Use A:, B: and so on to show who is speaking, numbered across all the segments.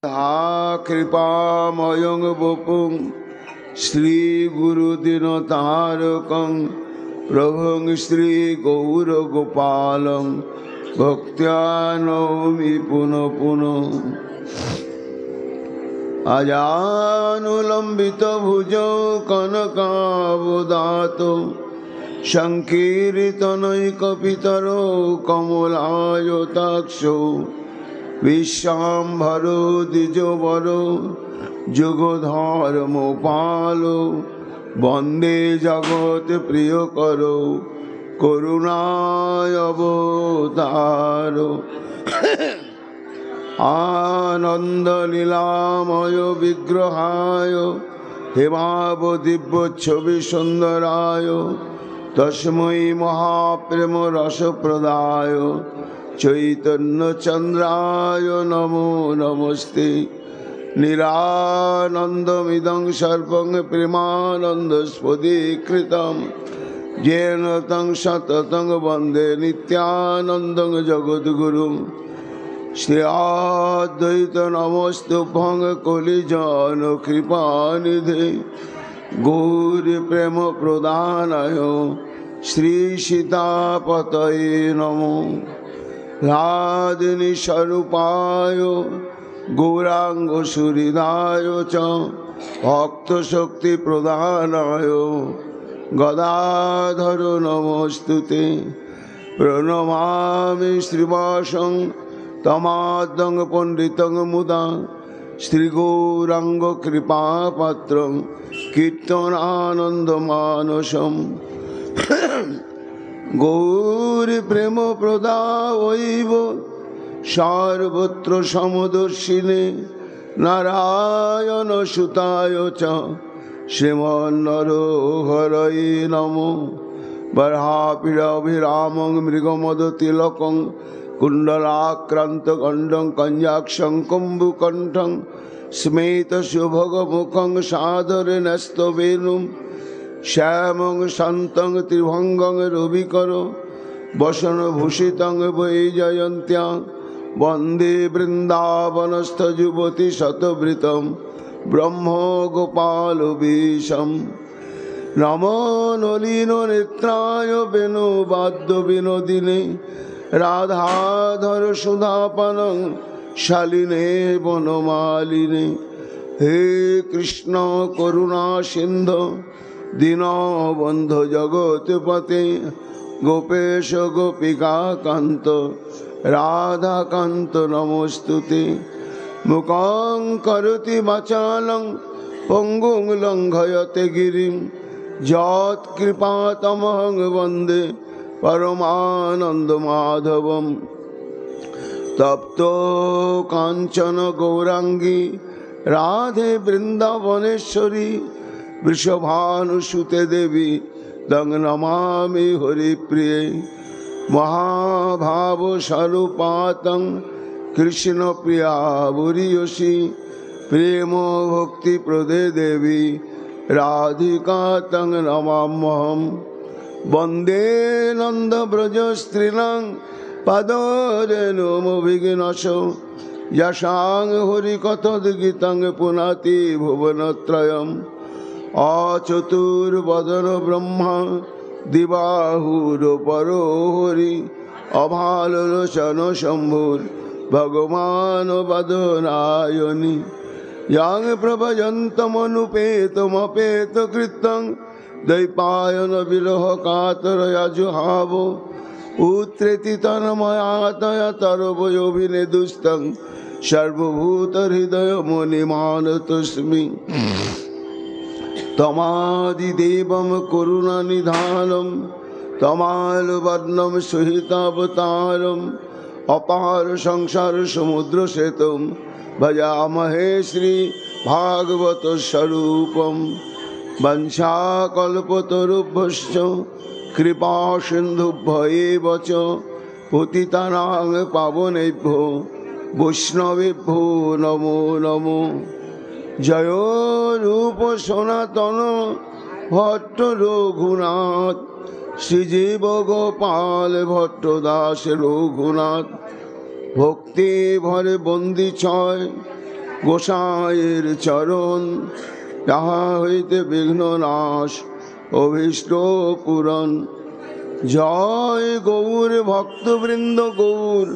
A: हा कृपामयं वपुं श्रीगुरुदिनतारकं प्रभुं श्रीगौरगोपालं भक्त्या नौमि पुनः पुनः। अजानुलम्बितभुजौ कनकावदातो संकीर्तनैकपितरो कमलायताक्षौ विश्वाम्भरो द्विजवरो जुगधर्मपालो वन्दे जगत्प्रियकरो करुणावतारो। आनन्दलीलामय विग्रहाय हेमावदिव्यच्छविसुन्दराय तस्मै महाप्रेम रसप्रदाय चैतन्यचन्द्राय नमो नमस्ते। निरानन्दमिदं सर्वं प्रेमानन्दस्फटिककृतं येन तं सततं वन्दे नित्यानन्दं जगद्गुरुं। श्री अद्वैत नमस्तुभ्यं कलिजान कृपानिधे गौरी प्रेम प्रदानाय श्री सीतापतये नमो। राधिनी स्वरूपाय गौरांग सुहृदाय च भक्तशक्ति प्रदानाय गदाधर नमोस्तुते। प्रणमामि श्रीवासं तमादं पंडितं मुदा श्रीगौरांग कृपापात्रं कीर्तनानन्दमानसं। गौरी प्रेम प्रदावैव सर्वत्र समदर्शिने नारायण सुताय च श्रीमन्नरहरये नमो। बर्हापीडाभिरामं मृगमदतिलकं कुण्डलाक्रान्तगण्डं कञ्जाक्षं कुम्भकण्ठं स्मेतसुभगमुखं सादरेण स्तवेनुं श्यामं शान्तं त्रिभंगं रविकरो वसनभूषितं वैजयन्त्यां वन्दे वृन्दावनस्थयुवती शतवृतं ब्रह्म गोपालवेशम्। नमो नलिननेत्राय वेणुवाद्यविनोदिने राधाधर सुधापानं शालिने वनमालिने। हे कृष्ण करुणा सिन्धु दीनबन्धु जगत्पते गोपेश गोपिका कान्त राधाकान्त नमोस्तुते। मुखं करोति वाचालं पङ्गुं लङ्घयते गिरिं यत्कृपातमहं वन्दे परमानन्दमाधवं। तप्तो काञ्चन गौरांगी राधे वृन्दावनेश्वरी वृषभानुसुते देवी तं नमामि हरिप्रिये। महाभाव स्वरूपातं कृष्ण प्रिया बुरीयसी प्रेम भक्ति प्रदे देवी राधिका तं नमाम्यहम्। वन्दे नंद ब्रज स्त्रीणां पदरेणुमभिघ्नसो यशां हरिकथोद्गीतं पुनाति भुवनत्रयम्। अचतुर्वदन ब्रह्मा दिवाहुरपरो हरि अभालोचन शंभुर भगवान् वदनायनि। यं प्रभजन्तमनुपेतमपेतकृतं द्वैपायन विरह कातरयजुहाव उत्रेति तन्मयातया तरवयोभिनेदुस्तं सर्वभूतहृदय मुनिमानतोऽस्मि। तमादिदेवं करुणानिधानं तमालवर्णं सुहितावतारम् अपार संसार समुद्र सेतुं भजामहे श्री भागवत स्वरूपं। वंशाकल्पतरुभ्यश्च कृपा सिन्धुभ्येव च पतितानां पावनेभ्यो वैष्णवेभ्यो नमो नमो। जय रूप सनातन भट्ट रघुनाथ श्रीजीव गोपाल भट्ट दास रघुनाथ भक्ति भरे बंदी छय গোসাঁয়ের চরণ, তাহা হইতে বিঘ্ন নাশ অভীষ্ট পূরণ। জয় গৌর ভক্তবৃন্দ গৌর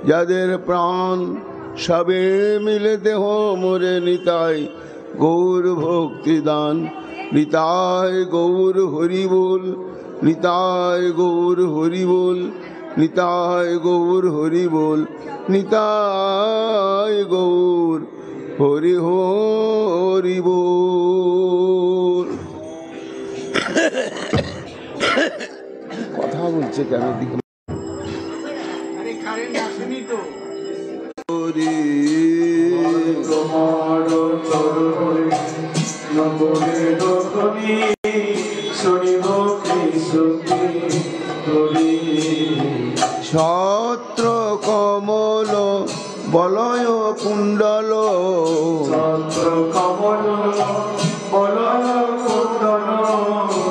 A: যাদের প্রাণ, সবে মিলে দেহ মোরে নিতাই গৌর ভক্তিদান। নিতাই গৌর হরি বল, নিতাই গৌর হরি বল, নিতাই গৌর হরি বল, নিতাই গৌর হরি হরি বল। কথা বলছে কেন দিকে ছত্র কমল বলয় কুণ্ডল,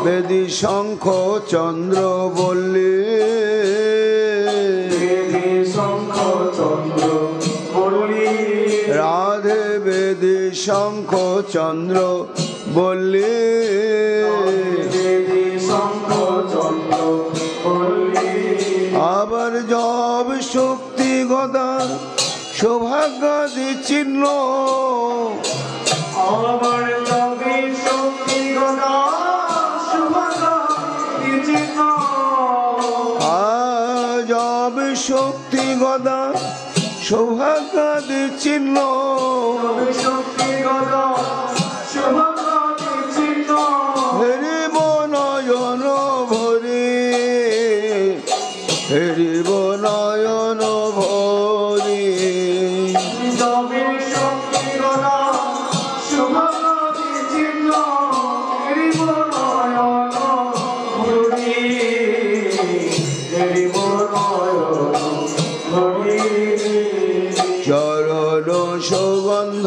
A: বেদী শঙ্খ চন্দ্র বললে, রাধে বেদী শঙ্খ চন্দ্র বললে, আবার জব শক্তি গদা সৌভাগ্যাদি চিহ্ন,
B: আবার জবে শক্তি গদা সৌভাগ্যাদি চিহ্ন,
A: জব শক্তি গদা সৌভাগ্যাদি চিহ্ন,
B: শক্তি গদা সৌভাগ্যাদি চিহ্ন,
A: হেরিব নয়ন ভরি, হেরিব নয়ন ভরি,
B: জবে শক্তি গদা সৌভাগ্যাদি চিহ্ন, হেরিব নয়ন ভরি, হেরিব নয়ন ভরি।
A: চরণ সুগন্ধ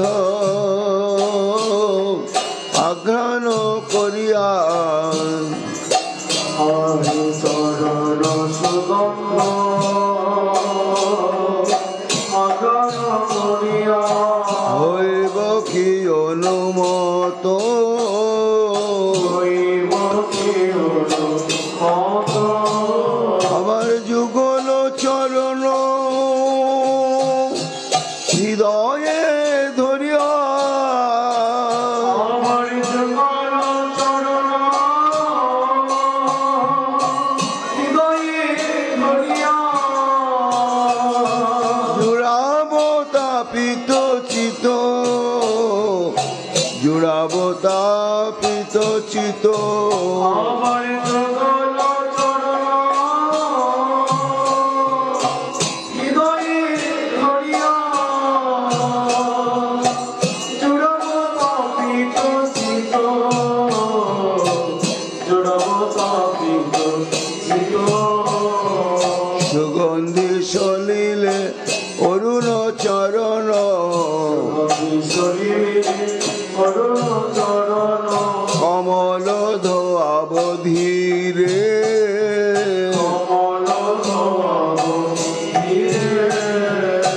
A: আঘ্রাণ করিয়া,
B: হরি চরণ সুগন্ধ আঘ্রাণ করিয়া,
A: হইব কি অনুমত,
B: হইব কি অনুমত,
A: আবার যুগল চরণ হৃদয়ে ধরিয়া,
B: আমার যুগল চরণ হৃদয়ে ধরিয়া,
A: জুড়াব তাপিত চিত, জুড়াব তাপিত চিত,
B: আমার যুগল চরণ হৃদয়ে ধরিয়া, জুড়াব তাপিত চিত, জুড়াব তাপিত চিত,
A: সুগন্ধি সলিলে অরুণ চরণ,
B: অরুণ চরণ,
A: কমল ধোয়াব ধীরে,
B: কমল ধোয়াব ধীরে,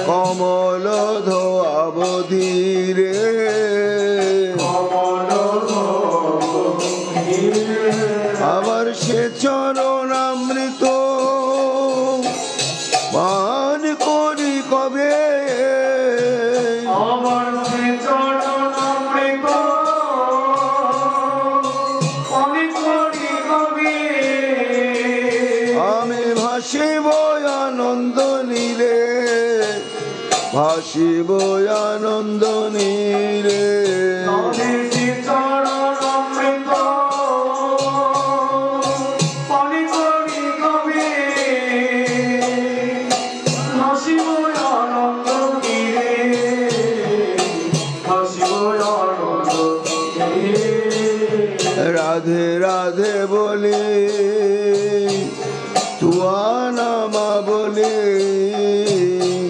A: কমল ধোয়াব ধীরে,
B: কমল ধোয়াব ধীরে,
A: আবার সে চরণামৃত পান করি কবে,
B: আমার সে চরণামৃত পান করি কবে,
A: আমি ভাসিব আনন্দ নীরে, ভাসিব আনন্দ নীরে,
B: তবে সে চরণামৃত পান করি কবে, হাসিব আনন্দ তীরে, হাসিব আনন্দ তীরে,
A: রাধে রাধে বলি তুয়া নামা বলি,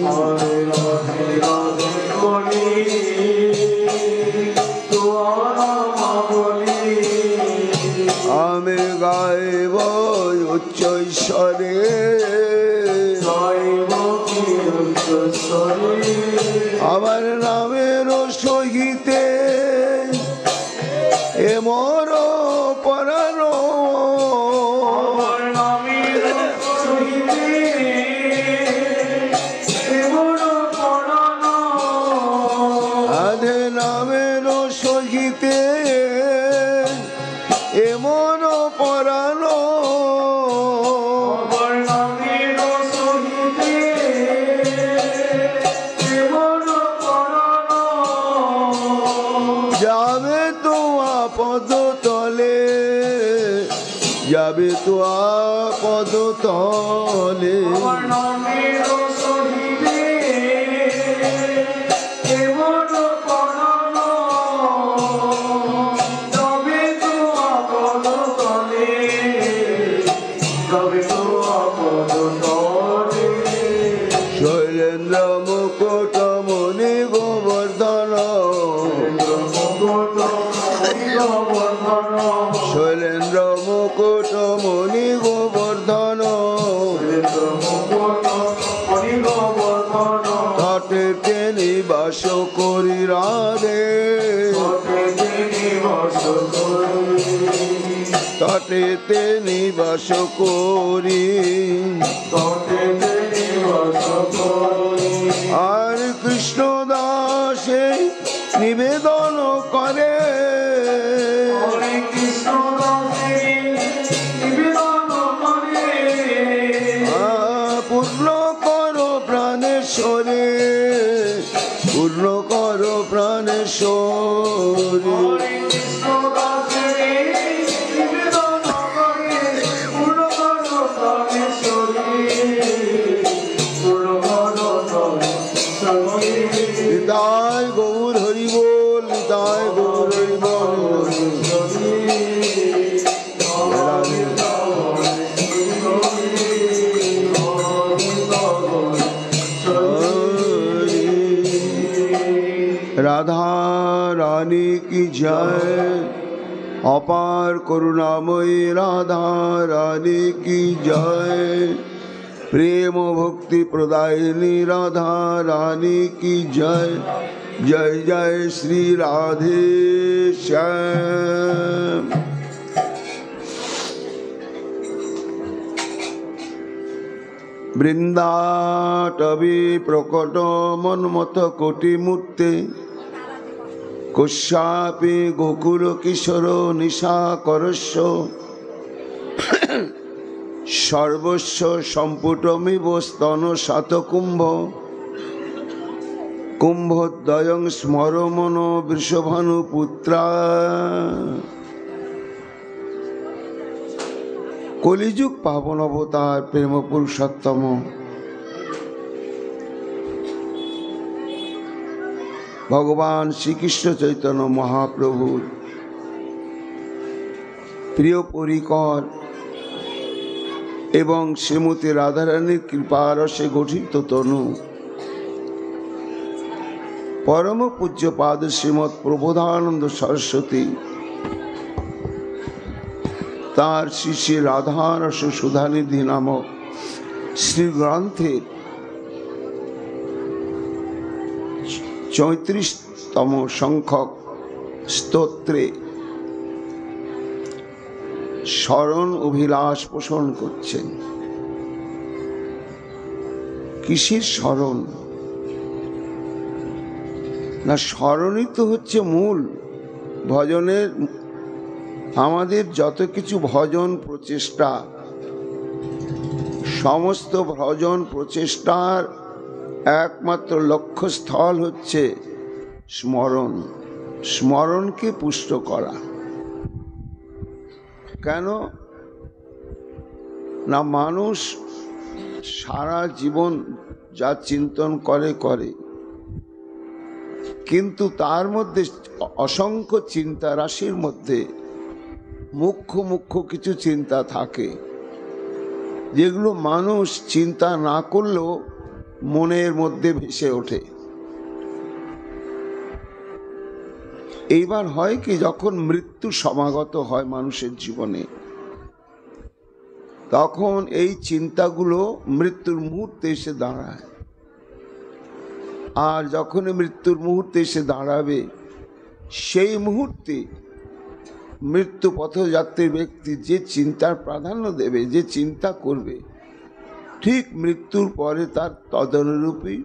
B: হরে রাধে রাধে বলি তোয়া বলি,
A: আমি গাইব উচ্চ ঈশ্বরে,
B: গাইব কি উচ্চস্বরে,
A: আমার নামের সহিতে এমর পরাণ
B: আমার নামের সহিতে এমন পরানো
A: আধে নামের সহিতে এমন পরাণ
B: আমার নামের সহিতে এমন পরানো
A: যাবে তো আপদ তলে যাবে তো আপদ তলে
B: আমার নামের সহিতে এমন পরানো তবে তো আপদ তলে তবে তো আপদ তলে
A: শৈলেন্দ্র মুকুট মণি গোবর্ধন শৈলেন্দ্র মুকুট মণি গোবর্ধন তটেতে নিবাস করি রাধে তটেতে নিবাস করি আর কৃষ্ণ দাসে নিবেদন করে পূর্ণ করো প্রাণেশ্বরে পূর্ণ করো প্রাণেশ্বরে নিতাই গৌর হরি বল নিতাই গৌর হরি বল রাধা রানী কি জয় অপার করুণাময়ী রাধা রানী কি জয় প্রেম ভক্তি প্রদায়িনী রাধা রানী কি জয় জয় জয় শ্রী রাধে শ্যাম বৃন্দাটবি প্রকট মন্মথ কোটি মূর্তে কস্যাপি গোকুল কিশোর নিশা করস্য সর্বস্ব সম্পুটমিব স্তন শাতকুম্ভ কুম্ভদ্বয়ং স্মরমন বৃষভানু পুত্রা কলিযুগ পাবন অবতার প্রেম পুরুষোত্তম ভগবান শ্রীকৃষ্ণ চৈতন্য মহাপ্রভুর প্রিয় পরিকর এবং শ্রীমতী রাধারানীর কৃপারসে গঠিত তনু পরম পূজ্যপাদ শ্রীমৎ প্রবোধানন্দ সরস্বতী তার শ্রী শ্রী রাধারস সুধানিধি নামক শ্রী গ্রন্থের ৩৪তম সংখ্যক স্তোত্রে স্মরণ অভিলাষ পোষণ করছেন। কিসের স্মরণ? না, স্মরণই তো হচ্ছে মূল ভজনের। আমাদের যত কিছু ভজন প্রচেষ্টা, সমস্ত ভজন প্রচেষ্টার একমাত্র লক্ষ্যস্থল হচ্ছে স্মরণ, স্মরণকে পুষ্ট করা। কেন না, মানুষ সারা জীবন যা চিন্তন করে কিন্তু তার মধ্যে অসংখ্য চিন্তা রাশির মধ্যে মুখ্য কিছু চিন্তা থাকে, যেগুলো মানুষ চিন্তা না করলেও মনের মধ্যে ভেসে ওঠে। এইবার হয় কি, যখন মৃত্যু সমাগত হয় মানুষের জীবনে, তখন এই চিন্তাগুলো মৃত্যুর মুহূর্তে এসে দাঁড়ায়। আর যখনই মৃত্যুর মুহূর্তে এসে দাঁড়াবে, সেই মুহূর্তে মৃত্যু পথযাত্রী ব্যক্তি যে চিন্তার প্রাধান্য দেবে, যে চিন্তা করবে, ঠিক মৃত্যুর পরে তার তদনুরূপী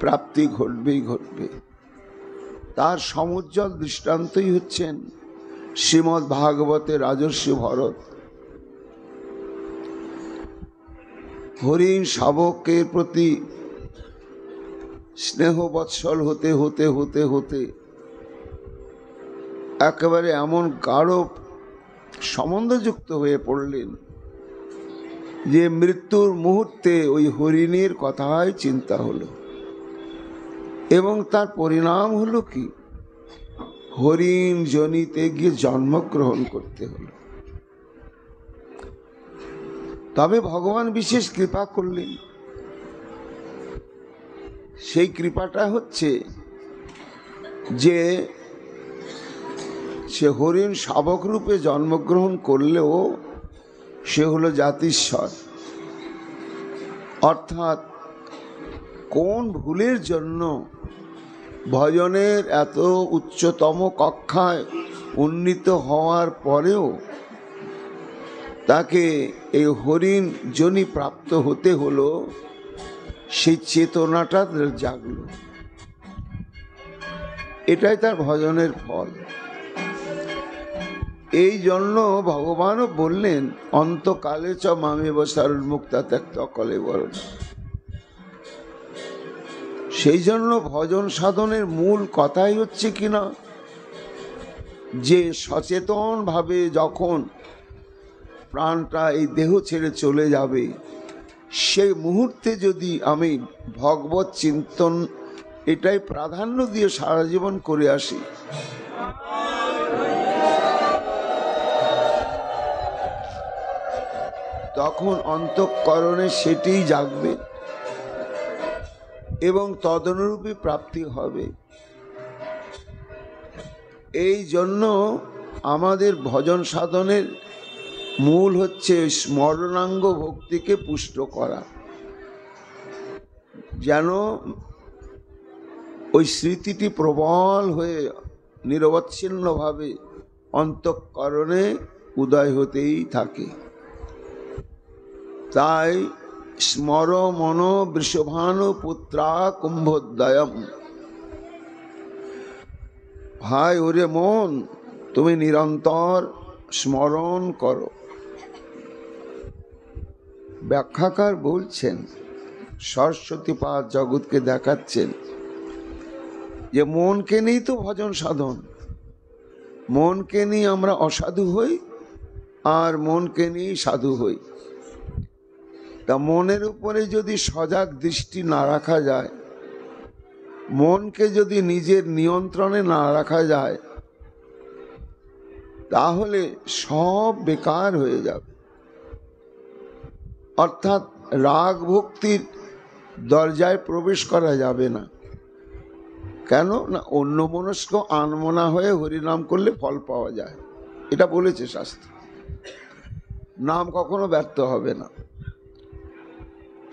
A: প্রাপ্তি ঘটবেই ঘটবে। তার সমুজ্জ্বল দৃষ্টান্তই হচ্ছেন শ্রীমদ্ ভাগবতের রাজর্ষি ভরত। হরিণ শাবকের প্রতি স্নেহ বৎসল হতে হতে হতে হতে একেবারে এমন গাঢ় সম্বন্ধযুক্ত হয়ে পড়লেন যে মৃত্যুর মুহূর্তে ওই হরিণের কথাই চিন্তা হলো, এবং তার পরিণাম হলো কি, হরিণ জনিতে গিয়ে জন্মগ্রহণ করতে হলো। তবে ভগবান বিশেষ কৃপা করলেন। সেই কৃপাটা হচ্ছে যে সে হরিণ শাবক রূপে জন্মগ্রহণ করলেও সে হলো জাতিস্বর। অর্থাৎ কোন ভুলের জন্য ভজনের এত উচ্চতম কক্ষায় উন্নীত হওয়ার পরেও তাকে এই হরিণ জনি প্রাপ্ত হতে হলো, সেই চেতনাটা জাগল। এটাই তার ভজনের ফল। এই জন্য ভগবানও বললেন, অন্তকালে চ মামেব শরণমুক্তা ত্যক্ত কলেবরণ। সেই জন্য ভজন সাধনের মূল কথাই হচ্ছে কিনা, যে সচেতন ভাবে যখন প্রাণটা এই দেহ ছেড়ে চলে যাবে, সেই মুহূর্তে যদি আমি ভগবত চিন্তন এটাই প্রাধান্য দিয়ে সারা জীবন করে আসি, তখন অন্তঃকরণে সেটিই জাগবে এবং তদনুরূপী প্রাপ্তি হবে। এই জন্য আমাদের ভজন সাধনের মূল হচ্ছে স্মরণাঙ্গ ভক্তিকে পুষ্ট করা, যেন ওই স্মৃতিটি প্রবল হয়ে নিরবচ্ছিন্নভাবে অন্তঃকরণে উদয় হতেই থাকে। তাই স্মর মন বৃষভানু পুত্রা কুম্ভোদয়ম। ভাই ওরে মন, তুমি নিরন্তর স্মরণ করো। ব্যাখ্যাকার বলছেন, সরস্বতীপাদ জগৎকে দেখাচ্ছেন যে মনকে নিয়েই তো ভজন সাধন। মনকে নিয়ে আমরা অসাধু হই, আর মনকে নিয়েই সাধু হই। তা মনের উপরে যদি সজাগ দৃষ্টি না রাখা যায়, মনকে যদি নিজের নিয়ন্ত্রণে না রাখা যায়, তাহলে সব বেকার হয়ে যাবে। অর্থাৎ রাগ ভক্তির দরজায় প্রবেশ করা যাবে না। কেন না, অন্যমনস্ক আনমনা হয়ে হরিনাম করলে ফল পাওয়া যায়, এটা বলেছে শাস্ত্র। নাম কখনো ব্যর্থ হবে না,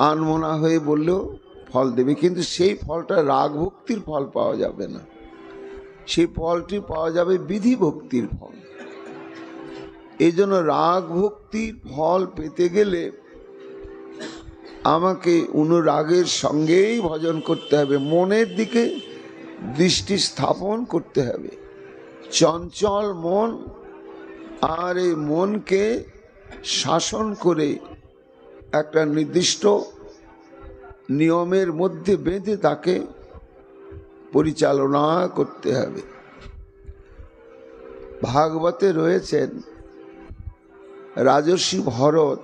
A: আনমনা হয়ে বললেও ফল দেবে, কিন্তু সেই ফলটা রাগ ভক্তির ফল পাওয়া যাবে না। সেই ফলটি পাওয়া যাবে বিধি ভক্তির ফল। এই জন্য রাগ ভক্তির ফল পেতে গেলে আমাকে অনুরাগের সঙ্গেই ভজন করতে হবে, মনের দিকে দৃষ্টি স্থাপন করতে হবে। চঞ্চল মন, আর এই মনকে শাসন করে একটা নির্দিষ্ট নিয়মের মধ্যে বেঁধে তাকে পরিচালনা করতে হবে। ভাগবতে রয়েছেন রাজর্ষি ভরত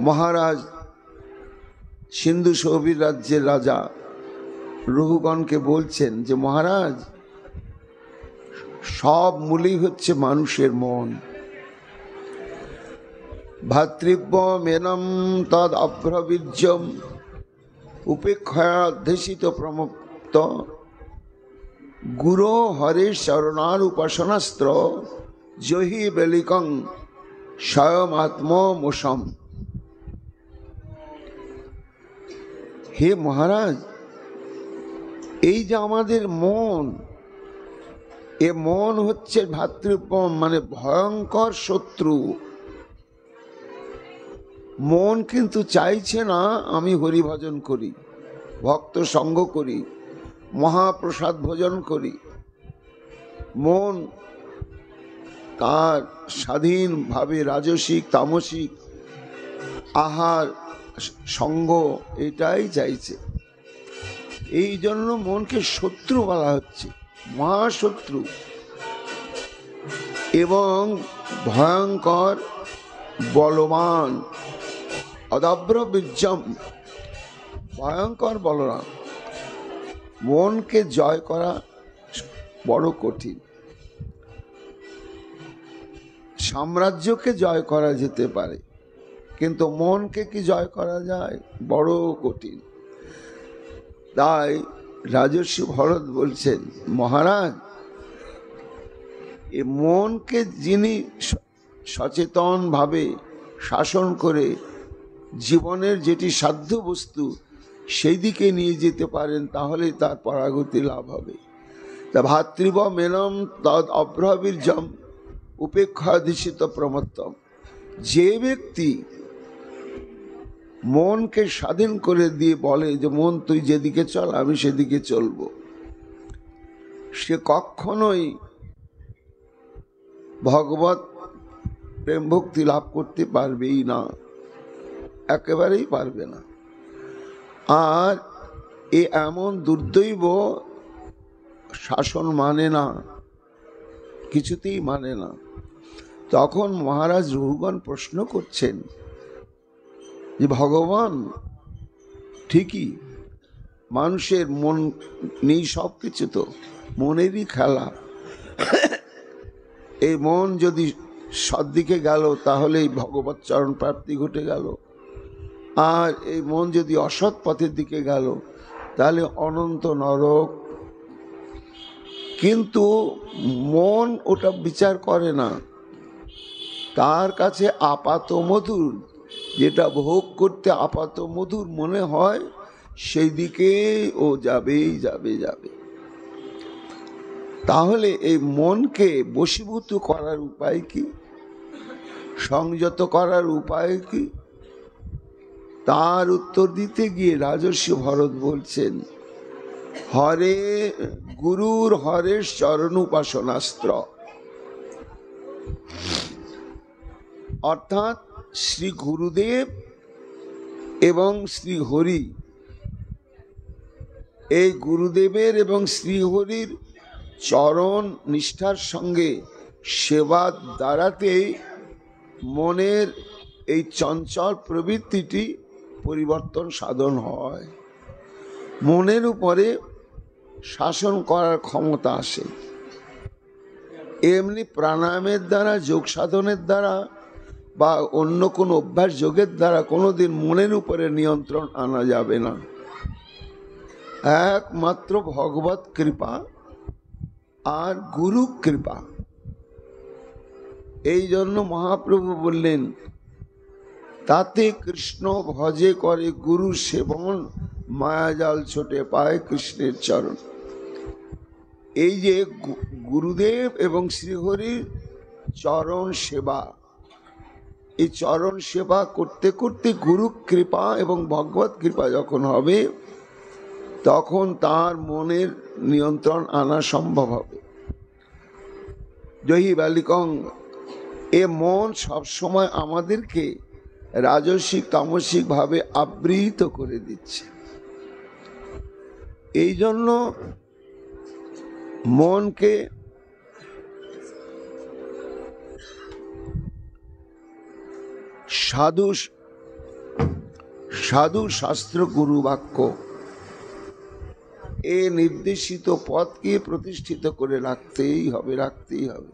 A: মহারাজ, সিন্ধু সৌবীর রাজ্যের রাজা রঘুগণকে বলছেন যে মহারাজ, সব মূলই হচ্ছে মানুষের মন। ভাতৃব্য মেনম তদ অভ্রবীর্যম উপেক্ষাধ্যাসিত প্রমুক্ত গুরো হরে শরণার উপাসনাস্ত্র জহি বেলিকং স্বয়ং আত্মমোষম। হে মহারাজ, এই যে আমাদের মন, এ মন হচ্ছে ভাতৃপম, মানে ভয়ঙ্কর শত্রু। মন কিন্তু চাইছে না আমি হরিভজন করি, ভক্ত সঙ্গ করি, মহাপ্রসাদ ভোজন করি। মন তার স্বাধীনভাবে রাজসিক তামসিক আহার সঙ্গ এটাই চাইছে। এই জন্য মনকে শত্রু বলা হচ্ছে, মহাশত্রু এবং ভয়ঙ্কর বলবান, অদাব্র বীর্যম, ভয়ঙ্কর বলরাম। মনকে জয় করা বড় কঠিন। সাম্রাজ্যকে জয় করা যেতে পারে, কিন্তু মনকে কি জয় করা যায়? বড় কঠিন। তাই রাজর্ষি ভরত বলছেন, মহারাজ, এ মনকে যিনি সচেতনভাবে শাসন করে জীবনের যেটি সাধ্য বস্তু সেই দিকে নিয়ে যেতে পারেন, তাহলে তার পরাগতি লাভ হবে। তা ভাতৃব মেনম তদ অব্রবীর্যম উপেক্ষাধিষ্ঠিত প্রমত্তম। যে ব্যক্তি মনকে স্বাধীন করে দিয়ে বলে যে মন তুই যেদিকে চল আমি সেদিকে চলবো, সে কখনোই ভগবত প্রেম ভক্তি লাভ করতে পারবেই না, একেবারেই পারবে না। আর এ এমন দুর্দৈব, শাসন মানে না, কিছুতেই মানে না। তখন মহারাজ রঘুগণ প্রশ্ন করছেন যে ভগবান, ঠিকই মানুষের মন নেই, সব কিছু তো মনেরই খেলা। এই মন যদি সদ্দিকে গেল তাহলে ভগবত চরণ প্রাপ্তি ঘটে গেল, আর এই মন যদি অসৎ পথের দিকে গেল তাহলে অনন্ত নরক। কিন্তু মন ওটা বিচার করে না, তার কাছে আপাত মধুর, যেটা ভোগ করতে আপাত মধুর মনে হয় সেই দিকে ও যাবেই যাবে যাবে। তাহলে এই মনকে বশীভূত করার উপায় কি, সংযত করার উপায় কি? তার উত্তর দিতে গিয়ে রাজর্ষি ভরত বলছেন, হরে গুরুর হরের চরণ উপাসনাস্ত্র, অর্থাৎ শ্রী গুরুদেব এবং শ্রী হরি, এই গুরুদেবের এবং শ্রীহরির চরণ নিষ্ঠার সঙ্গে সেবা দ্বারাতেই মনের এই চঞ্চল প্রবৃত্তিটি পরিবর্তন সাধন হয়, মনের উপরে শাসন করার ক্ষমতা আসে। এমনি প্রাণায়ামের দ্বারা, যোগ সাধনের দ্বারা বা অন্য কোনো অভ্যাস যোগের দ্বারা কোনোদিন মনের উপরে নিয়ন্ত্রণ আনা যাবে না। একমাত্র ভগবত কৃপা আর গুরু কৃপা। এই জন্য মহাপ্রভু বললেন, তাতে কৃষ্ণ ভজে করে গুরু সেবন, মায়াজাল ছোটে পায় কৃষ্ণের চরণ। এই যে গুরুদেব এবং শ্রীহরির চরণ সেবা, এই চরণ সেবা করতে করতে গুরু কৃপা এবং ভগবত কৃপা যখন হবে, তখন তার মনের নিয়ন্ত্রণ আনা সম্ভব হবে। জয়ী বালিকং, এ মন সবসময় আমাদেরকে রাজসিক তামসিক ভাবে আবৃত করে দিচ্ছে। এই জন্য মনকে সাধু সাধু শাস্ত্র গুরু বাক্য এ নির্দেশিত পথকে প্রতিষ্ঠিত করে রাখতেই হবে, রাখতেই হবে।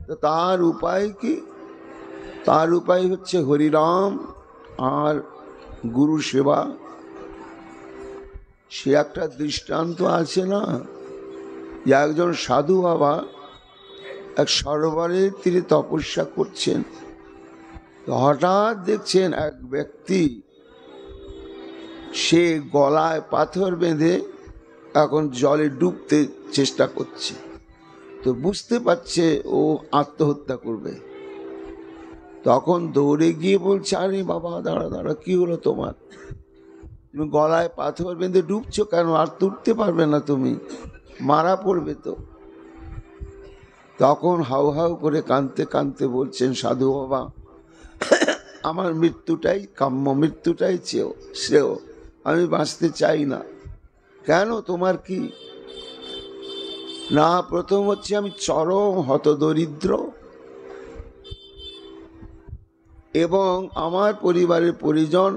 A: তো তার উপায় কি? তার উপায় হচ্ছে হরিরাম আর গুরু সেবা। সে একটা দৃষ্টান্ত আছে না, যে একজন সাধু বাবা এক সরোবরের তীরে তপস্যা করছেন, হঠাৎ দেখছেন এক ব্যক্তি সে গলায় পাথর বেঁধে এখন জলে ডুবতে চেষ্টা করছে। তো বুঝতে পারছে ও আত্মহত্যা করবে। তখন দৌড়ে গিয়ে বলছে, আরে বাবা দাঁড়া দাঁড়া, কি হলো তোমার? তুমি গলায় পাথর বেঁধে ডুবছো কেন? আর তুলতে পারবে না, তুমি মারা পড়বে তো। তখন হাউ হাউ করে কাঁদতে কাঁদতে বলছেন, সাধু বাবা আমার মৃত্যুটাই কাম্য, মৃত্যুটাই শ্রেয়, আমি বাঁচতে চাই না। কেন, তোমার কি? না, প্রথম হচ্ছে আমি চরম হতদরিদ্র এবং আমার পরিবারের পরিজন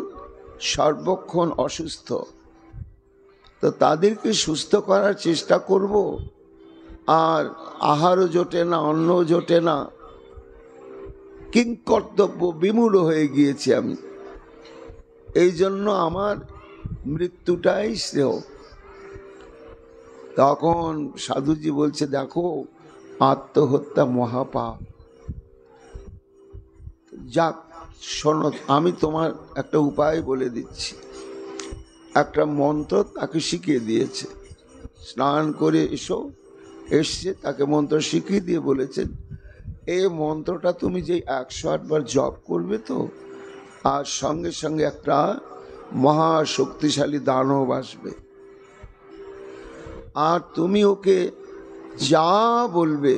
A: সর্বক্ষণ অসুস্থ, তো তাদেরকে সুস্থ করার চেষ্টা করব, আর আহারও জোটে না, অন্ন জোটে না, কিংকর্তব্য বিমূঢ় হয়ে গিয়েছি আমি। এই জন্য আমার মৃত্যুটাই শ্রেয়। তখন সাধুজি বলছে, দেখো আত্মহত্যা মহাপাপ। যাক শোনো, আমি তোমার একটা উপায় বলে দিচ্ছি। একটা মন্ত্র তাকে শিখিয়ে দিয়েছে, স্নান করে এসছে, তাকে মন্ত্র শিখিয়ে দিয়ে বলেছেন, এই মন্ত্রটা তুমি যে 108 বার জপ করবে তো, আর সঙ্গে সঙ্গে একটা মহা শক্তিশালী দানব আসবে, আর তুমি ওকে যা বলবে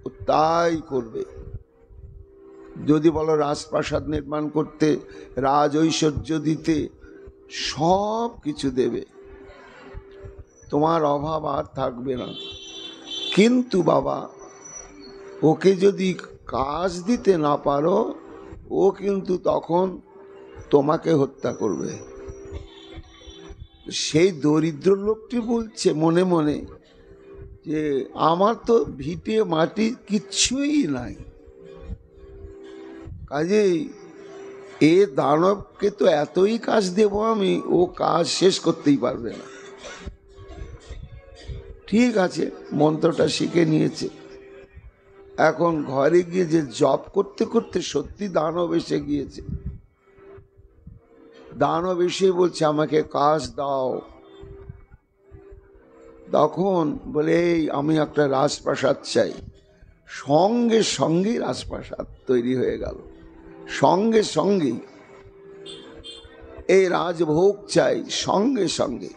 A: ও তাই করবে। যদি বলো রাজপ্রাসাদ নির্মাণ করতে, রাজ ঐশ্বর্য দিতে, সব কিছু দেবে, তোমার অভাব আর থাকবে না। কিন্তু বাবা ওকে যদি কাজ দিতে না পারো, ও কিন্তু তখন তোমাকে হত্যা করবে। সেই দরিদ্র লোকটি বলছে মনে মনে যে আমার তো ভিটে মাটি কিচ্ছুই নাই, কাজেই এ দানবকে তো এতই কাজ দেব আমি, ও কাজ শেষ করতেই পারবে না। ঠিক আছে, মন্ত্রটা শিখে নিয়েছে। এখন ঘরে গিয়ে যে জপ করতে করতে সত্যি দানব এসে গিয়েছে। দানব এসে বলছে আমাকে কাজ দাও। তখন বলে, এই আমি একটা রাজপ্রাসাদ চাই। সঙ্গে সঙ্গে রাজপ্রাসাদ তৈরি হয়ে গেল, সঙ্গে সঙ্গেই। এই রাজভোগ চাই, সঙ্গে সঙ্গে।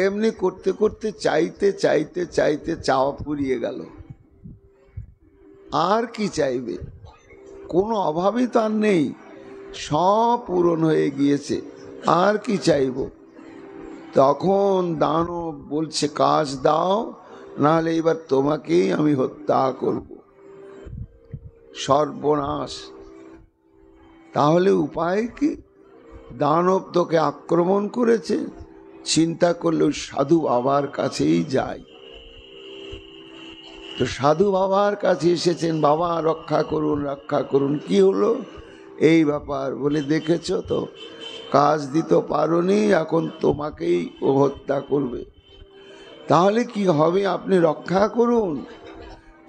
A: এমনি করতে করতে চাইতে চাইতে চাইতে চাওয়া পুরিয়ে গেল। আর কি চাইবে? কোনো অভাবই তো আর নেই, সব পূরণ হয়ে গিয়েছে, আর কি চাইব? তখন দানব বলছে, কাজ দাও, নাহলে এবার তোমাকেই আমি হত্যা করব। সর্বনাশ! তাহলে উপায় কি? দানব তোকে আক্রমণ করেছে, চিন্তা করলে সাধু বাবার কাছেই যায়। তো সাধু বাবার কাছে এসেছেন, বাবা রক্ষা করুন, রক্ষা করুন। কি হলো? এই ব্যাপার। বলে, দেখেছো তো, কাজ দিতে পারোনি, এখন তোমাকেই ও হত্যা করবে। তাহলে কি হবে? আপনি রক্ষা করুন।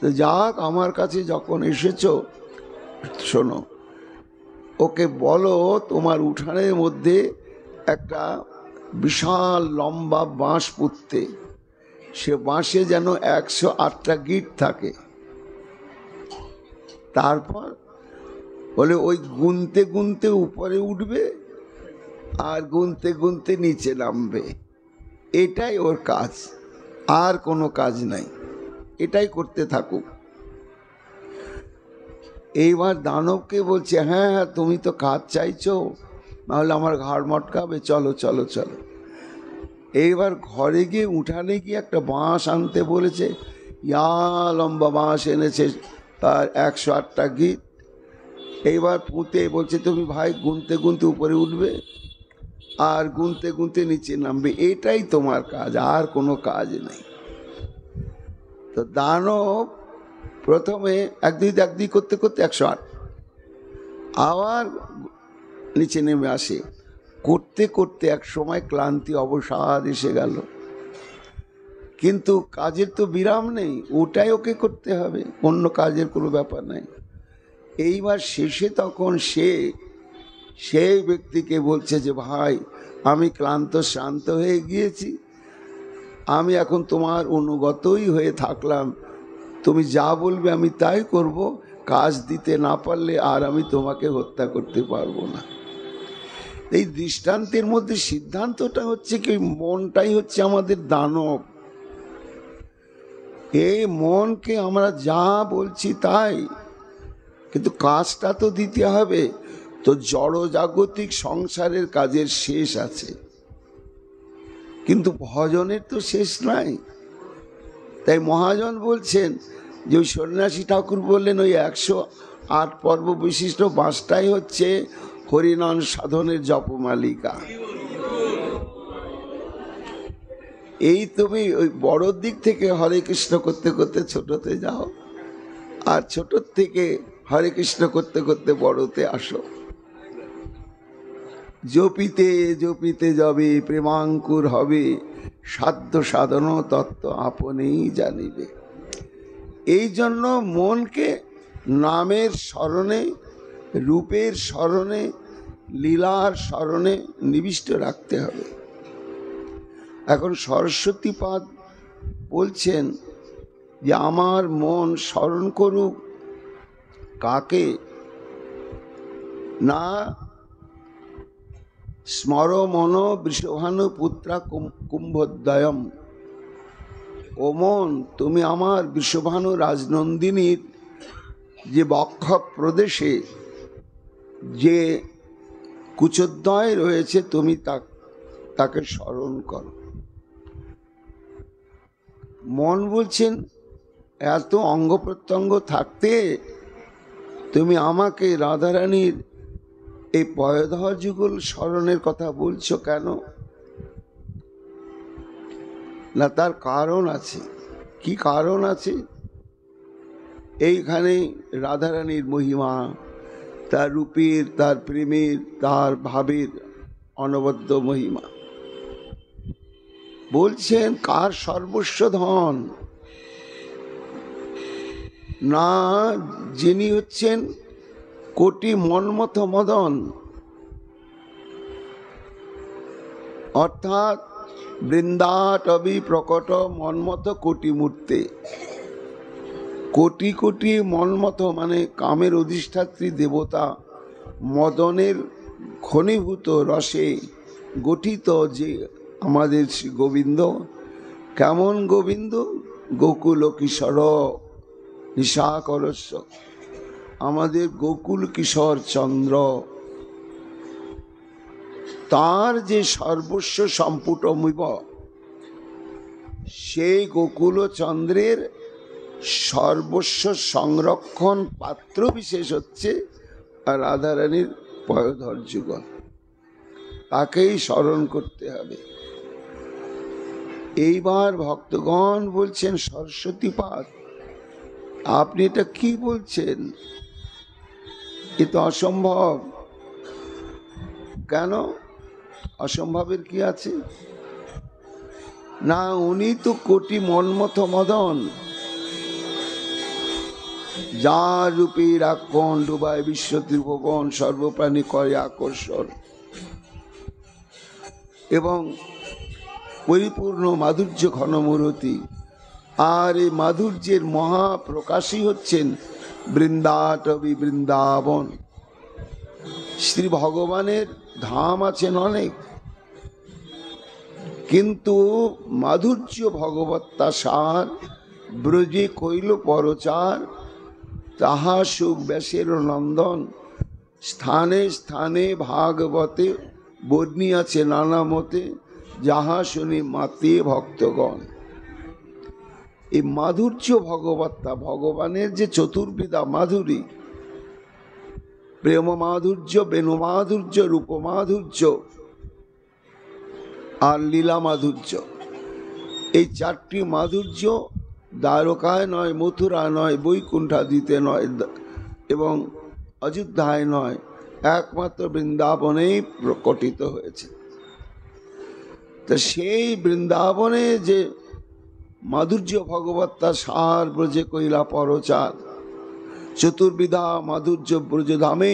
A: তো যাক, আমার কাছে যখন এসেছো, শোনো, ওকে বলো তোমার উঠানের মধ্যে একটা বিশাল লম্বা বাঁশ পুঁততে, সে বাঁশে যেন 108টা গিট থাকে। তারপর বলে ওই গুনতে গুনতে উপরে উঠবে আর গুনতে গুনতে নিচে নামবে। এটাই ওর কাজ, আর কোনো কাজ নাই। এটাই করতে থাকুক। এইবার দানবকে বলছে, হ্যাঁ হ্যাঁ, তুমি তো কাজ চাইছো, নাহলে আমার ঘাড় মটকাবে, চলো চলো চলো। এইবার ঘরে গিয়ে উঠানে গিয়ে একটা বাঁশ আনতে বলেছে। ইয়া লম্বা বাঁশ এনেছে, তার 108টা গিট। এইবার পুঁতে বলছে, তুমি ভাই গুনতে গুনতে উপরে উঠবে আর গুনতে গুনতে নিচে নামবে, এটাই তোমার কাজ, আর কোনো কাজ নেই। তো দানব প্রথমে একদিক করতে করতে 108, আবার নিচে নেমে আসে। করতে করতে এক সময় ক্লান্তি অবসাদ এসে গেল, কিন্তু কাজের তো বিরাম নেই, ওটাই ওকে করতে হবে, অন্য কাজের কোনো ব্যাপার নাই। এইবার শেষে তখন সে সেই ব্যক্তিকে বলছে যে ভাই, আমি ক্লান্ত শ্রান্ত হয়ে গিয়েছি, আমি এখন তোমার অনুগতই হয়ে থাকলাম, তুমি যা বলবে আমি তাই করব, কাজ দিতে না পারলে আর আমি তোমাকে হত্যা করতে পারবো না। এই দৃষ্টান্তের মধ্যে সিদ্ধান্তটা হচ্ছে কি, মনটাই হচ্ছে আমাদের দানব। এই মনকে আমরা যা বলছি তাই, কিন্তু কাজটা তো দিতে হবে। তো জড়জাগতিক সংসারের কাজের শেষ আছে, কিন্তু ভজনের তো শেষ নাই। তাই মহাজন বলছেন যে ওই সন্ন্যাসী ঠাকুর বললেন ওই 108 পর্ব বিশিষ্ট বাঁশটাই হচ্ছে হরিনাম সাধনের জপমালিকা। এই তুমি ওই বড় দিক থেকে হরে কৃষ্ণ করতে করতে ছোটতে যাও, আর ছোট থেকে হরে কৃষ্ণ করতে করতে বড়তে আসো। জপিতে জপিতে যাবে প্রেমাঙ্কুর হবে, সাধ্য সাধন তত্ত্ব আপনেই জানিবে। এই জন্য মনকে নামের স্মরণে, রূপের স্মরণে, লীলার স্মরণে নিবিষ্ট রাখতে হবে। এখন সরস্বতীপাদ বলছেন যে আমার মন স্মরণ করুক কাকে না, স্মর মন বৃষভানু পুত্রা কুম্ভোদয়ম। ও মন, তুমি আমার বৃষভানু রাজনন্দিনীর যে বক্ষ প্রদেশে যে কুচোদ্দয় রয়েছে তুমি তাকে স্মরণ করো। মন বলছেন এত অঙ্গ প্রত্যঙ্গ থাকতে তুমি আমাকে রাধারানীর এই পয়ধর যুগল স্মরণের কথা বলছো কেন? না, তার কারণ আছে। কি কারণ আছে? এইখানে রাধারানীর মহিমা, তার রূপের, তার প্রেমের, তার ভাবের অনবদ্য মহিমা। বলছেন কার সর্বস্ব ধন? না, যিনি হচ্ছেন কোটি মন্মথ মদন, অর্থাৎ বৃন্দাটবি প্রকট মন্মথ কোটি মূর্তে। কোটি কোটি মন্মথ মানে কামের অধিষ্ঠাত্রী দেবতা, মদনের ঘনীভূত রসে গঠিত যে আমাদের শ্রী গোবিন্দ। কেমন গোবিন্দ? গোকুল কিশোর নিশাকরস্য, আমাদের গোকুল কিশোর চন্দ্র। তার যে সর্বস্ব সম্পুটমিব, সেই গোকুল চন্দ্রের সর্বস্ব সংরক্ষণ পাত্র বিশেষ হচ্ছে রাধারানীর পয়ধর যুগল। তাকেই স্মরণ করতে হবে। এইবার ভক্তগণ বলছেন সরস্বতীপাদ, আপনি এটা কি বলছেন? এ তো অসম্ভব। কেন? অসম্ভবের কি আছে? না, উনি তো কোটি মন্মথ মদন, যার রূপের আকন ডুবায় বিশ্ব ত্রিভুবন, সর্বপ্রাণী করে আকর্ষণ, এবং পরিপূর্ণ মাধুর্য ঘনমূরতি। আর এই মাধুর্যের মহাপ্রকাশই হচ্ছেন বৃন্দাটবি বৃন্দাবন। শ্রী ভগবানের ধাম আছেন অনেক, কিন্তু মাধুর্য ভগবত্তা সার ব্রজে কইল পরচার, তাহা সুখ ব্যাসের নন্দন, স্থানে স্থানে ভাগবতে বর্ণিয়াছে নানা মতে, যাহা শুনি মাতে ভক্তগণ। এই মাধুর্য ভগবত্তা, ভগবানের যে চতুর্বিধা মাধুরী, প্রেম মাধুর্য, বেণু মাধুর্য, রূপ মাধুর্য আর লীলা মাধুর্য, এই চারটি মাধুর্য দ্বারকায় নয়, মথুরা নয়, বৈকুণ্ঠাদিতে নয় এবং অযোধ্যায় নয়, একমাত্র বৃন্দাবনেই প্রকটিত হয়েছে। তো সেই বৃন্দাবনে যে মাধুর্য ভগবত্তা সার ব্রজে কইলা পরচার, চতুর্বিধা মাধুর্য ব্রজধামে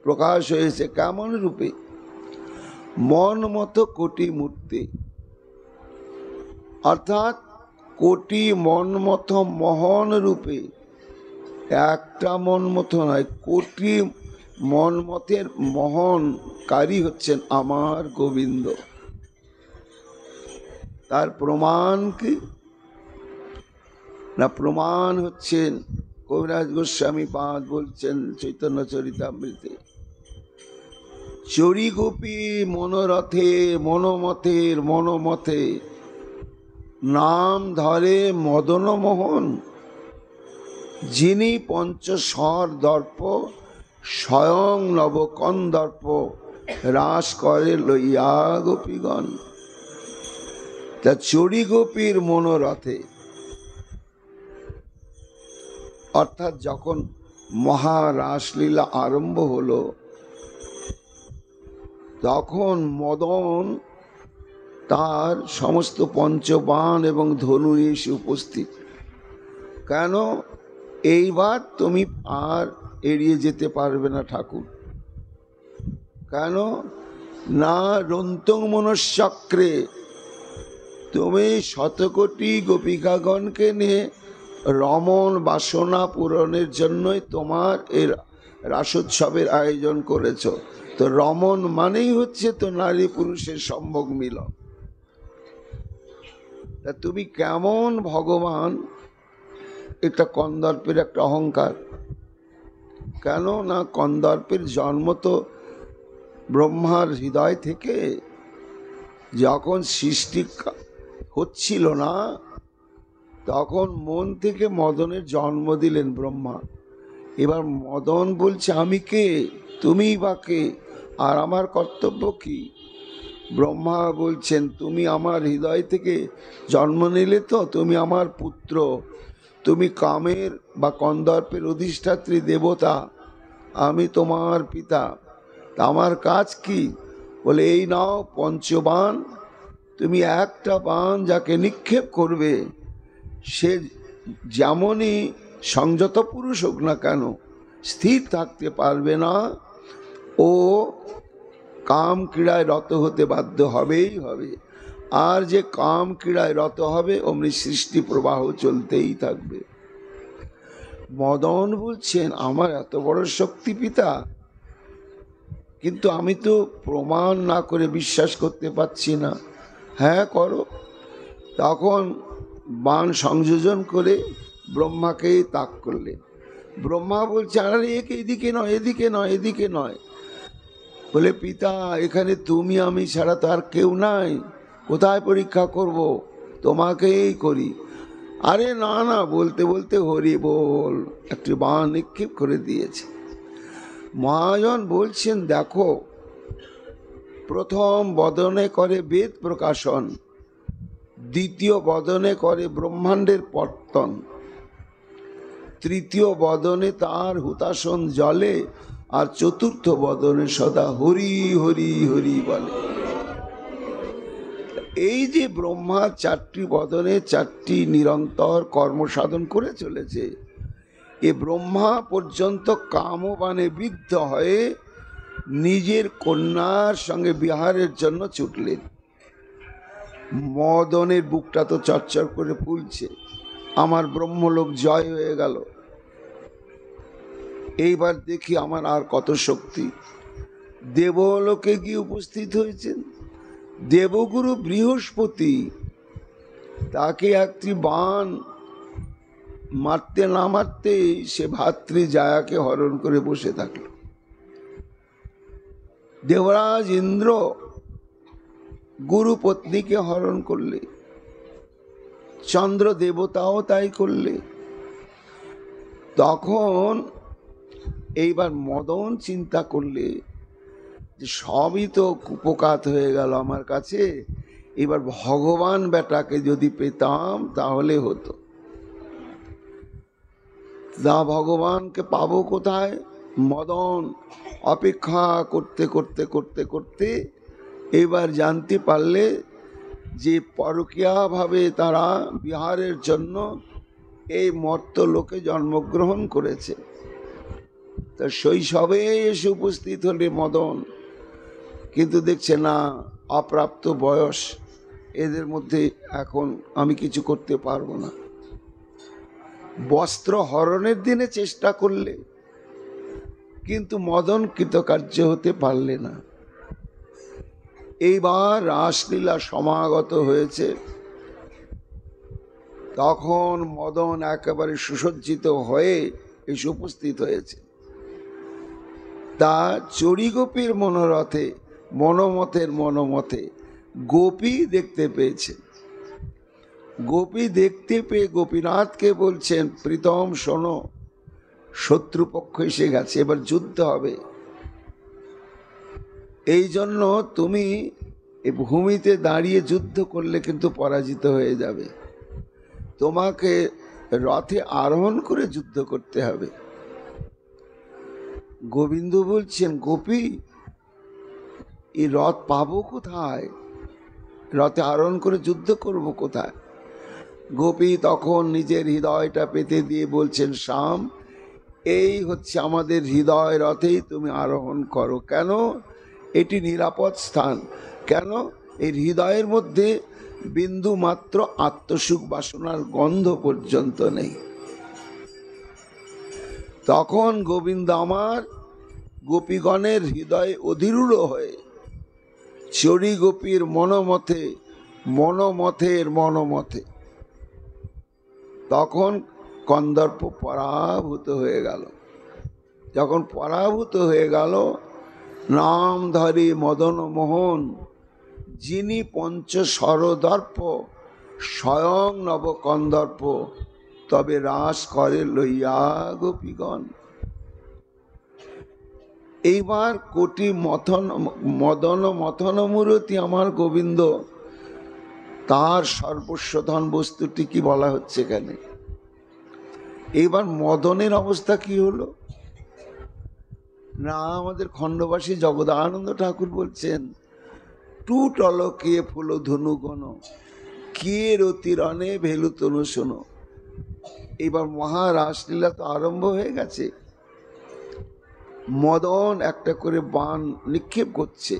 A: প্রকাশ হয়েছে কেমন রূপে? মন মতো কোটি মূর্তি, অর্থাৎ কোটি মন মতো মহান রূপে। একটা মন মতো নয়, কোটি মন মতের মহানকারী হচ্ছেন আমার গোবিন্দ। তার প্রমাণ কি না? প্রমাণ হচ্ছেন কবিরাজ গোস্বামী পাদ বলছেন চৈতন্য চরিতামৃতে, চরি গোপী মনোরথে মনোমথের মনোমথে নাম ধরে মদন মোহন, যিনি পঞ্চস্বর দর্প স্বয়ং নবকন্দর্প রাস করে লইয়া গোপীগণ। তা চরি গোপীর মনোরথে, অর্থাৎ যখন মহারাসলীলা আরম্ভ হলো তখন মদন তার সমস্ত পঞ্চবাণ এবং ধনু এসে উপস্থিত। কেন? এইবার তুমি আর এড়িয়ে যেতে পারবে না ঠাকুর। কেন না? রন্তং মনশ্চক্রে তুমি শতকোটি গোপিকাগণকে নিয়ে রমণ বাসনা পূরণের জন্যই তোমার এর রাসোৎসবের আয়োজন করেছ। তো রমণ মানেই হচ্ছে তো নারী পুরুষের সম্ভোগ মিলন। তা তুমি কেমন ভগবান? এটা কন্দর্পের একটা অহংকার। কেন না? কন্দর্পের জন্ম তো ব্রহ্মার হৃদয় থেকে। যখন সৃষ্টি হচ্ছিল না তখন মন থেকে মদনের জন্ম দিলেন ব্রহ্মা। এবার মদন বলছে আমি কে, তুমি বা কে, আর আমার কর্তব্য কি? ব্রহ্মা বলছেন তুমি আমার হৃদয় থেকে জন্ম নিলে, তো তুমি আমার পুত্র, তুমি কামের বা কন্দর্পের অধিষ্ঠাত্রী দেবতা, আমি তোমার পিতা। তা আমার কাজ কি? বলে এই নাও পঞ্চবাণ, তুমি একটা বাণ যাকে নিক্ষেপ করবে সে যেমনই সংযত পুরুষ হোক না কেন স্থির থাকতে পারবে না, ও কাম ক্রীড়ায় রত হতে বাধ্য হবেই হবে। আর যে কাম ক্রীড়ায় রত হবে অমনি সৃষ্টি প্রবাহ চলতেই থাকবে। মদন বলছেন আমার এত বড় শক্তি পিতা, কিন্তু আমি তো প্রমাণ না করে বিশ্বাস করতে পারছি না। হ্যাঁ করো। তখন বাণ সংযোজন করে ব্রহ্মাকে তাক করলেন। ব্রহ্মা বলছে আরে এদিকে নয়, এদিকে নয়, এদিকে নয়। বলে পিতা এখানে তুমি আমি ছাড়া তো আর কেউ নাই, কোথায় পরীক্ষা করব? তোমাকেই করি। আরে না না, বলতে বলতে হরি বল, একটি বাণ নিক্ষেপ করে দিয়েছে। মহাজন বলছেন দেখো, প্রথম বদনে করে বেদ প্রকাশন, দ্বিতীয় বদনে করে ব্রহ্মাণ্ডের পত্তন, তৃতীয় বদনে তার হুতাসন জলে, আর চতুর্থ বদনে সদা হরি হরি হরি বলে। এই যে ব্রহ্মা চারটি বদনে চারটি নিরন্তর কর্মসাধন করে চলেছে, এ ব্রহ্মা পর্যন্ত কামবাণে বিদ্ধ হয়ে নিজের কন্যার সঙ্গে বিহারের জন্য ছুটলেন। মদনের বুকটা তো চরচর করে ফুলছে, আমার ব্রহ্মলোক জয় হয়ে গেল, এইবার দেখি আমার আর কত শক্তি। দেবলোকে গিয়ে উপস্থিত হয়েছেন দেবগুরু বৃহস্পতি, তাকে একটি বাণ মারতে না মারতে সে ভাতৃ জায়াকে হরণ করে বসে থাকল। দেবরাজ ইন্দ্র গুরু পত্নীকে হরণ করলে, চন্দ্র দেবতাও তাই করলে। তখন এইবার মদন চিন্তা করলে যে সবই তো কুপকাত হয়ে গেল আমার কাছে, এবার ভগবান বেটাকে যদি পেতাম তাহলে হতো। না, ভগবানকে পাবো কোথায়? মদন অপেক্ষা করতে করতে করতে করতে এবার জানতে পারলে যে পরকীয়াভাবে তারা বিহারের জন্য এই মর্ত লোকে জন্মগ্রহণ করেছে। তা শৈশবে এসে উপস্থিত হলে মদন, কিন্তু দেখছে না অপ্রাপ্ত বয়স, এদের মধ্যে এখন আমি কিছু করতে পারবো না। বস্ত্র হরণের দিনে চেষ্টা করলে, কিন্তু মদন কৃতকার্য হতে পারলে না। এইবার রাসলীলা সমাগত হয়েছে, তখন মদন একেবারে সুসজ্জিত হয়ে এসে উপস্থিত হয়েছে। তা চড়ি গোপীর মনোরথে, মনোমতের মনোমতে গোপী দেখতে পেয়েছে। গোপী দেখতে পেয়ে গোপীনাথকে বলছেন, প্রীতম শোনো, শত্রুপক্ষ এসে গেছে, এবার যুদ্ধ হবে। এই জন্য তুমি এই ভূমিতে দাঁড়িয়ে যুদ্ধ করলে কিন্তু পরাজিত হয়ে যাবে, তোমাকে রথে আরোহণ করে যুদ্ধ করতে হবে। গোবিন্দ বলছেন, গোপী এই রথ পাবো কোথায়? রথে আরোহণ করে যুদ্ধ করব কোথায়? গোপী তখন নিজের হৃদয়টা পেতে দিয়ে বলছেন, শ্যাম, এই হচ্ছে আমাদের হৃদয় রথেই তুমি আরোহণ করো। কেন? এটি নিরাপদ স্থান। কেন? এই হৃদয়ের মধ্যে বিন্দু মাত্র আত্মসুখ বাসনার গন্ধ পর্যন্ত নেই। তখন গোবিন্দ আমার গোপীগণের হৃদয়ে অধিরূঢ় হয়ে চড়ি গোপীর মনোমতে, মনোমথের মনোমতে তখন কন্দর্প পরাভূত হয়ে গেল। যখন পরাভূত হয়ে গেল, নাম ধরি মদন মোহন, যিনি পঞ্চ সরদর্প, স্বয়ং নব কন্দর্প, তবে রাস করে লইয়া গোপীগণ। এইবার কোটি মদন মথন মূরতি আমার গোবিন্দ, তার সর্বস্বধন বস্তুটি কি বলা হচ্ছে কেন? এইবার মদনের অবস্থা কি হলো না, আমাদের খণ্ডবাসী জগদানন্দ ঠাকুর বলছেন, টুট অলকে ফুল ধনু গণ, কে রতিরণে ভেলু তনু শোনো। এবার মহারাসলীলা তো আরম্ভ হয়ে গেছে। মদন একটা করে বাণ নিক্ষেপ করছে,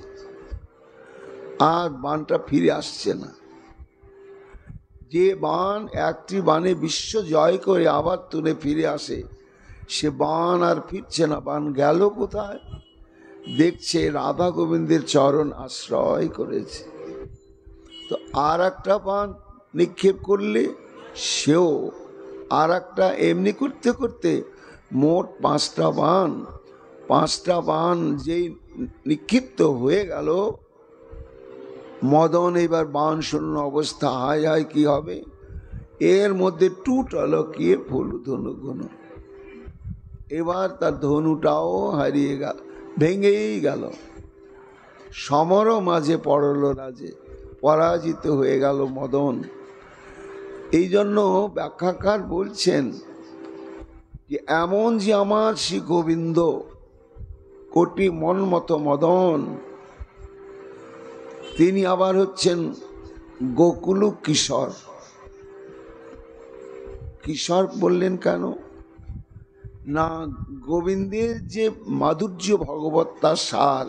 A: আর বাণটা ফিরে আসছে না। যে বাণ একটি বাণে বিশ্ব জয় করে আবার তুলে ফিরে আসে, সে বাণ আর ফিরছে না। বাণ গেল কোথায়? দেখছে রাধা গোবিন্দের চরণ আশ্রয় করেছে। তো আর একটা বাণ নিক্ষেপ করলে সেও আর একটা, এমনি করতে করতে মোট 5টা বাণ, 5টা বাণ যেই নিক্ষিপ্ত হয়ে গেল, মদন এবার বাণ শূন্য অবস্থা। হায় হায় কি হবে? এর মধ্যে টুট অলকিয়ে ফুল ধনু গুণ। এবার তার ধনুটাও হারিয়ে গেল, ভেঙেই গেল। সমর মাঝে পড়ল রাজে, পরাজিত হয়ে গেল মদন। এই জন্য ব্যাখ্যাকার বলছেন যে এমন যে আমার শ্রী গোবিন্দ কোটি মনমত মদন, তিনি আবার হচ্ছেন গোকুল কিশোর। কিশোর বললেন কেন না, গোবিন্দের যে মাধুর্য ভগবত্তার সার,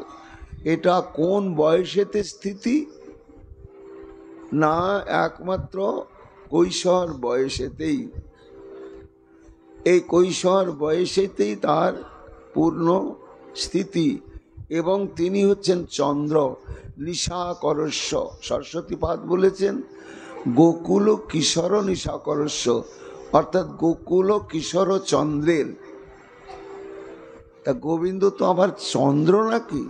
A: এটা কোন বয়সেতে স্থিতি না, একমাত্র কৈশোর বয়সেতেই। এই কৈশোর বয়সেতেই তার পূর্ণ স্থিতি। এবং তিনি হচ্ছেন চন্দ্র, নিশাকরস্য। সরস্বতীপাদ বলেছেন গোকুল কিশোর নিশাকরস্য, অর্থাৎ গোকুল কিশোর চন্দ্রের। তা গোবিন্দ তো আবার চন্দ্র নাকি?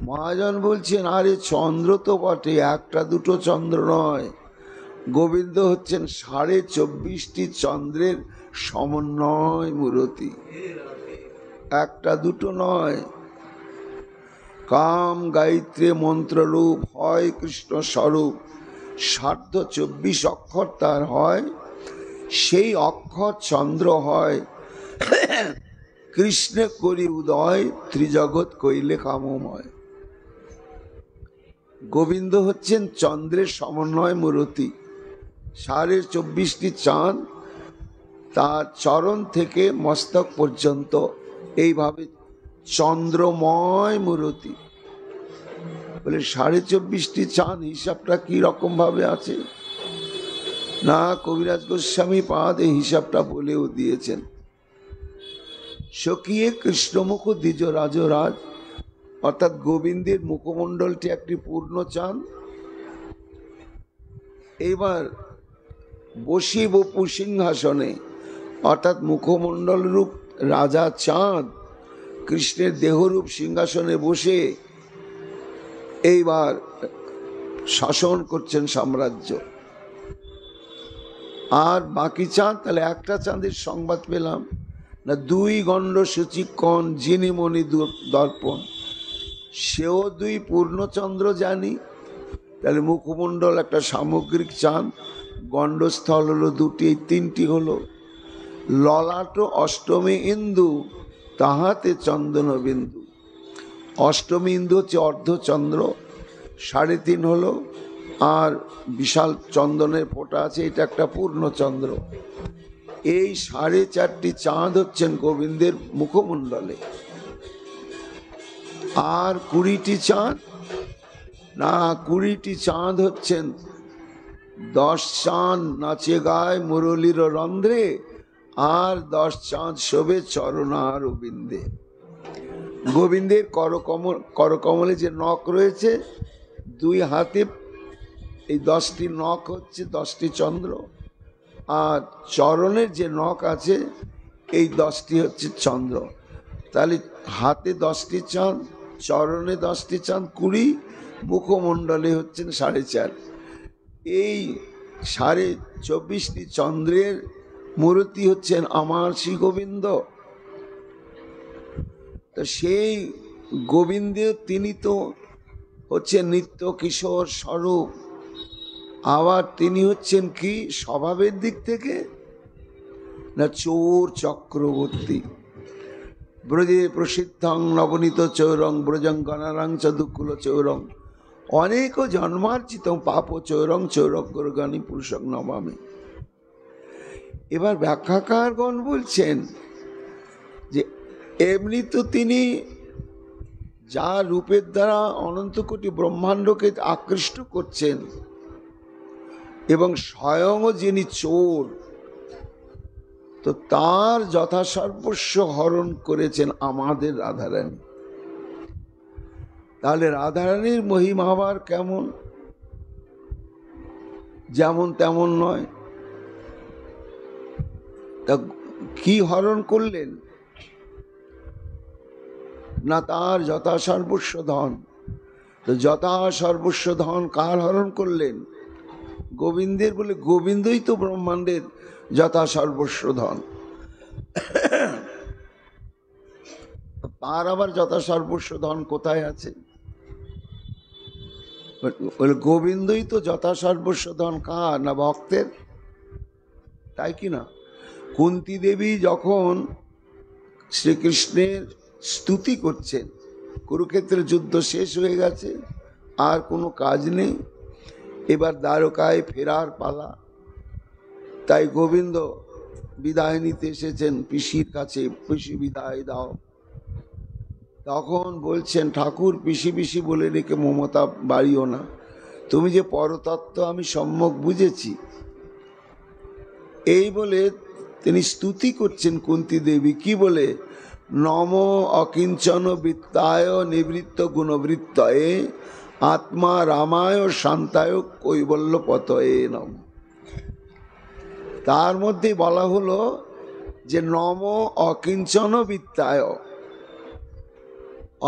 A: মহাজন বলছেন, আরে চন্দ্র তো বটে, একটা দুটো চন্দ্র নয়। গোবিন্দ হচ্ছেন 24.5টি চন্দ্রের সমন্বয় মূরতি, একটা দুটো নয়। কাম গায়ত্রী মন্ত্ররূপ হয় কৃষ্ণ স্বরূপ, 24 অক্ষর তার হয়। সেই অক্ষর চন্দ্র হয় কৃষ্ণে করি উদয়, ত্রিজগৎ কইলে কামময়। গোবিন্দ হচ্ছেন চন্দ্রের সমন্বয় মূরতি, 24.5টি চাঁদ তার চরণ থেকে মস্তক পর্যন্ত এইভাবে চন্দ্রময় মূর্তি। বলে 24.5টি চাঁদ হিসাবটা কি রকম ভাবে আছে না, কবিরাজ গোস্বামী পাদ এই হিসাবটা বলেও দিয়েছেন। স্বকীয় কৃষ্ণমুখ দ্বিজ রাজরাজ, অর্থাৎ গোবিন্দের মুখমণ্ডলটি একটি পূর্ণ চাঁদ। এবার বসি বপু সিংহাসনে, অর্থাৎ মুখমণ্ডল রূপ রাজা চাঁদ কৃষ্ণের দেহরূপ সিংহাসনে বসে এইবার শাসন করছেন সাম্রাজ্য। আর বাকি চাঁদ, তাহলে একটা চাঁদের সংবাদ পেলাম না, 2 গণ্ড সূচিকণ যিনি মণি দর্পণ, সেও 2 পূর্ণচন্দ্র জানি। তাহলে মুখমণ্ডল একটা সামগ্রিক চাঁদ, গণ্ডস্থল হলো 2টি, এই 3টি হলো। ললাট অষ্টমী ইন্দু, তাহাতে চন্দন বিন্দু। অষ্টমী ইন্দু হচ্ছে অর্ধচন্দ্র, 3.5 হলো, আর বিশাল চন্দনের ফোঁটা আছে, এটা একটা পূর্ণচন্দ্র। এই 4.5টি চাঁদ হচ্ছেন গোবিন্দের মুখমণ্ডলে। আর 20টি চাঁদ না, 20টি চাঁদ হচ্ছেন 10 চাঁদ নাচে গায় মুরলীর রন্ধ্রে, আর 10 চাঁদ শোভে চরণার অবিন্দে। গোবিন্দের করকমলে যে নখ রয়েছে 2 হাতে, এই 10টি নখ হচ্ছে 10টি চন্দ্র, আর চরণের যে নখ আছে এই 10টি হচ্ছে চন্দ্র। তাহলে হাতে 10টি চাঁদ, চরণে 10টি চাঁদ 20, মুখমণ্ডলে হচ্ছেন 4.5। এই 24.5টি চন্দ্রের মূর্তি হচ্ছেন আমার শ্রী গোবিন্দ। তো সেই গোবিন্দ তিনি তো হচ্ছেন নিত্য কিশোর স্বরূপ, আবার তিনি হচ্ছেন কি স্বভাবের দিক থেকে না চোর চক্রবর্তী। ব্রজে প্রসিদ্ধং নবনীত চৌরং ব্রজং গণারাং চদুকুল চৌরং অনেক জন্মার্জিত পাপ চৌরং চৌরজ্ঞানী পুরুষং নমামি। এবার ব্যাখ্যাকারগণ বলছেন যে এমনি তো তিনি যার রূপের দ্বারা অনন্ত কোটি ব্রহ্মাণ্ডকে আকৃষ্ট করছেন, এবং স্বয়ং যিনি চোর, তো তার যথাসর্বস্ব হরণ করেছেন আমাদের রাধারানী। তাহলে রাধারানীর মহিমা আবার কেমন? যেমন তেমন নয়। তা কি হরণ করলেন না, তার যথাসর্বস্ব ধন। তো যথাসর্বস্ব ধন কার হরণ করলেন? গোবিন্দের। বলে গোবিন্দই তো ব্রহ্মাণ্ডের যথাসর্বস্ব ধন, তার আবার যথাসর্বস্ব ধন কোথায় আছে? বলে গোবিন্দই তো যথাসর্বস্ব ধন কার না ভক্তের, তাই কি না? কুন্তী দেবী যখন শ্রীকৃষ্ণের স্তুতি করছেন, কুরুক্ষেত্রের যুদ্ধ শেষ হয়ে গেছে, আর কোনো কাজ নেই, এবার দ্বারকায় ফেরার পালা। তাই গোবিন্দ বিদায় নিতে এসেছেন পিসির কাছে, পিসি বিদায় দাও। তখন বলছেন, ঠাকুর পিসি পিসি বলে রেখে মমতা বাড়িও না, তুমি যে পরতত্ত্ব আমি সম্যক বুঝেছি। এই বলে তিনি স্তুতি করছেন কুন্তী দেবী, কি বলে? নম অকিঞ্চন বৃত্তায় নিবৃত্ত গুণবৃত্তয়ে আত্মা রামায় শান্তায় কৈবল্য পতয়ে নম। তার মধ্যে বলা হলো যে নম অকিঞ্চন বৃত্তায়,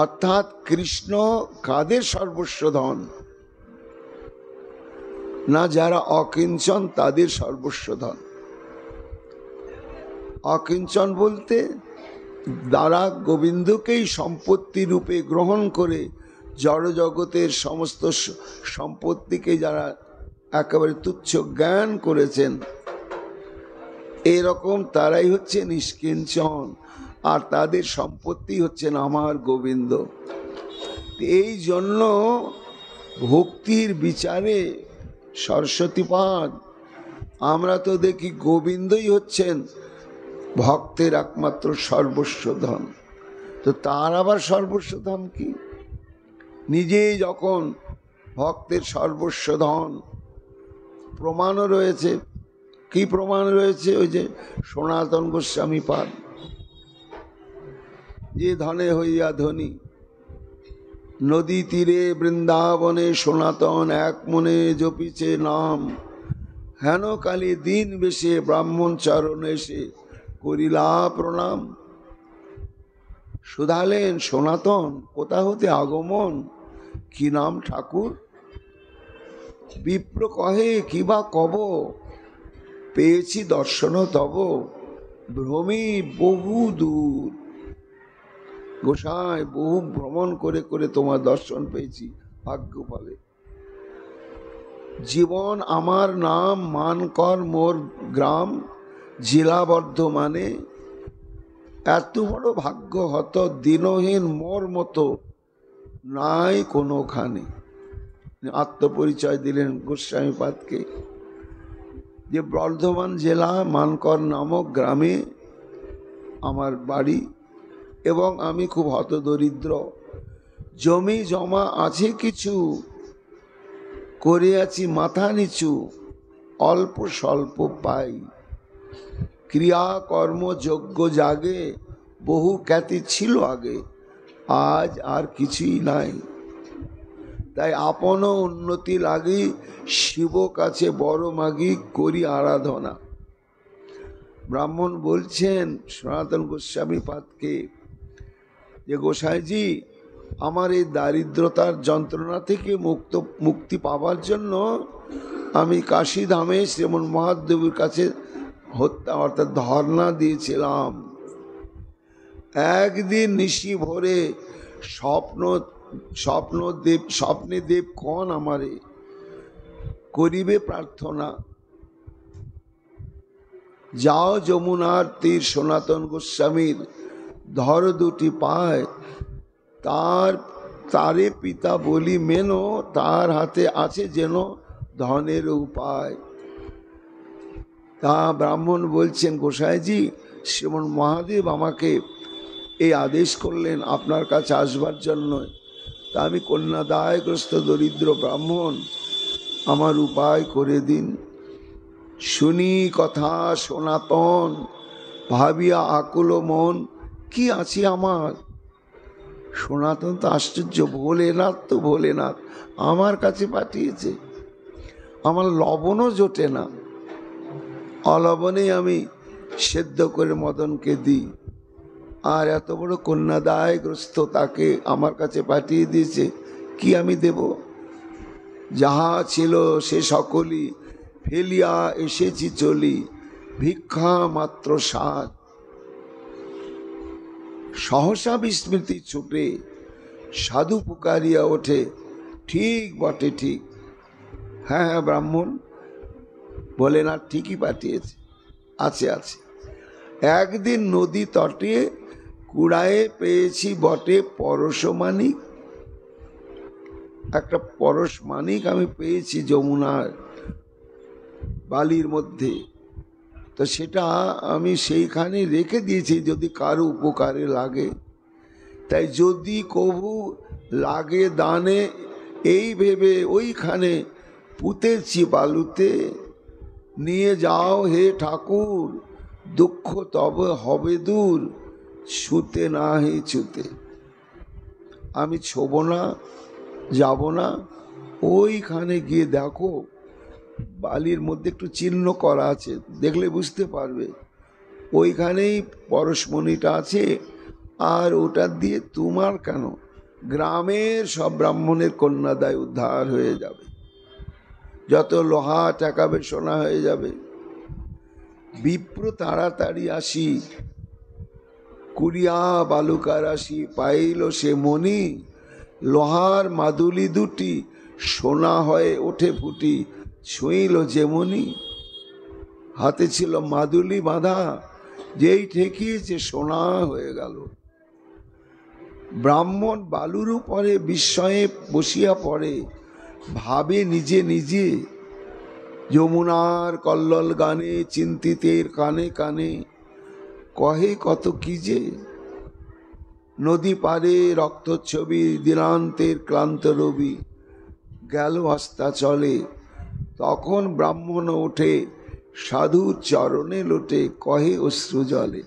A: অর্থাৎ কৃষ্ণ কাদের সর্বস্ব ধন না, যারা অকিঞ্চন তাদের সর্বস্ব ধন। অকিঞ্চন বলতে দ্বারা গোবিন্দকেই সম্পত্তি রূপে গ্রহণ করে জড় জগতের সমস্ত সম্পত্তিকে যারা একেবারে তুচ্ছ জ্ঞান করেছেন, এরকম তারাই হচ্ছে নিষ্কিঞ্চন, আর তাদের সম্পত্তি হচ্ছেন আমার গোবিন্দ। এই জন্য ভক্তির বিচারে সরস্বতীপাদ আমরা তো দেখি গোবিন্দই হচ্ছেন ভক্তের একমাত্র সর্বস্ব ধন। তো তার আবার সর্বস্ব ধন কি? নিজেই যখন ভক্তের সর্বস্ব ধন, প্রমাণও রয়েছে। কি প্রমাণ রয়েছে? ওই যে সনাতন গোস্বামী পাদ, যে ধনে হইয়া ধনী, নদী তীরে বৃন্দাবনে সনাতন এক মনে জপিছে নাম, হেন কালী দিন বেশে ব্রাহ্মণ চরণ এসে করিলা প্রণাম। শুধালেন, সনাতন কোথা হতে আগমন, কি নাম ঠাকুর? বিপ্র কহে, কিবা কব, পেয়েছি দর্শন তব, ভ্রমী বহু দূর। গোসাই, বহু ভ্রমণ করে করে তোমার দর্শন পেয়েছি ভাগ্য ফলে। জীবন আমার নাম, মানকর মোর গ্রাম, জেলা বর্ধমানে। এত বড় ভাগ্য হত, দিনহীন মোর মতো নাই কোনোখানে। আত্মপরিচয় দিলেন গোস্বামী পাদকে, যে বর্ধমান জেলা মানকর নামক গ্রামে আমার বাড়ি, এবং আমি খুব হতদরিদ্র, জমি জমা আছে কিছু, করিয়াছি মাথা নিচু, অল্প স্বল্প পাই। ক্রিয়া কর্ম যোগ্য জাগে, বহু খ্যাতি ছিল আগে, আজ আর কিছুই নাই। তাই আপন উন্নতি লাগি, শিব কাছে বড় মাগি করি আরাধনা। ব্রাহ্মণ বলছেন সনাতন গোস্বামী পাদকে, যে গোসাইজি, আমার এই দারিদ্রতার যন্ত্রণা থেকে মুক্তি পাওয়ার জন্য আমি কাশী ধামে শ্রীমন মহাদেবের কাছে হত্যা অর্থাৎ ধর্ণা দিয়েছিলাম। একদিন নিশি ভোরে স্বপ্নে দেব কন আমারে করিবে প্রার্থনা। যাও যমুনার তীর সনাতন গোস্বামীর ধর দুটি পায়, তারে পিতা বলি মেনো, তার হাতে আছে যেন ধনের উপায়। তা ব্রাহ্মণ বলছেন, গোসাইজি, শ্রীমন মহাদেব আমাকে এই আদেশ করলেন আপনার কাছে আসবার জন্য। তা আমি কন্যাদায়গ্রস্ত দরিদ্র ব্রাহ্মণ, আমার উপায় করে দিন। শুনি কথা সনাতন, ভাবিয়া আকুল মন, কি আছে আমার? সনাতন তো আশ্চর্য, ভোলেনাথ তো ভোলেনাথ আমার কাছে পাঠিয়েছে, আমার লবণও জোটে না, অলবণে আমি সেদ্ধ করে মদনকে দিই, আর এত বড় কন্যাদায়গ্রস্ত তাকে আমার কাছে পাঠিয়ে দিয়েছে, কি আমি দেব? যাহা ছিল সে সকলই ফেলিয়া এসেছি চলি, ভিক্ষা মাত্র সাত। সহসা বিস্মৃতি ছুটে সাধু পুকারিয়া ওঠে, ঠিক বটে ঠিক। হ্যাঁ হ্যাঁ ব্রাহ্মণ বলে, না ঠিকই পাঠিয়েছে, আছে আছে। একদিন নদী তটে কুড়ায়ে পেয়েছি বটে পরশমানিক, একটা পরশমানিক আমি পেয়েছি যমুনার বালির মধ্যে। তো সেটা আমি সেইখানে রেখে দিয়েছি যদি কারো উপকারে লাগে। তাই যদি কবু লাগে দানে, এই ভেবে ওইখানে পুঁতেছি বালুতে, নিয়ে যাও হে ঠাকুর, দুঃখ তবে হবে দূর, ছুতে না হে ছুতে। আমি ছোব না, যাব না, ওইখানে গিয়ে দেখো বালির মধ্যে একটু চিহ্ন করা আছে, দেখলে বুঝতে পারবে ওইখানেই পরশমণিটা আছে। আর ওটা দিয়ে তোমার কেন, গ্রামের সব ব্রাহ্মণের কন্যাদায় উদ্ধার হয়ে যাবে, যত লোহা টাকাবে সোনা হয়ে যাবে। বিপ্র তাড়াতাড়ি আসি, কুড়িয়া বালুকার আসি, পাইল সে মণি, লোহার মাদুলি দুটি, সোনা হয়ে ওঠে ফুটি, ছুঁইল যেমনি। হাতে ছিল মাদুলি বাঁধা, যেই ঠেকিয়েছে সোনা হয়ে গেল। ব্রাহ্মণ বালুর উপরে বিস্ময়ে বসিয়া পড়ে, ভাবে নিজে নিজে, যমুনার কল্লোল গানে চিন্তিতের কানে কানে, কহে কত কি যে, নদী পারে রক্তচ্ছবি, দিনান্তের ক্লান্ত রবি, গেল হস্তা চলে। তখন ব্রাহ্মণ ওঠে, সাধুর চরণে লোটে, কহে অশ্রু জলে।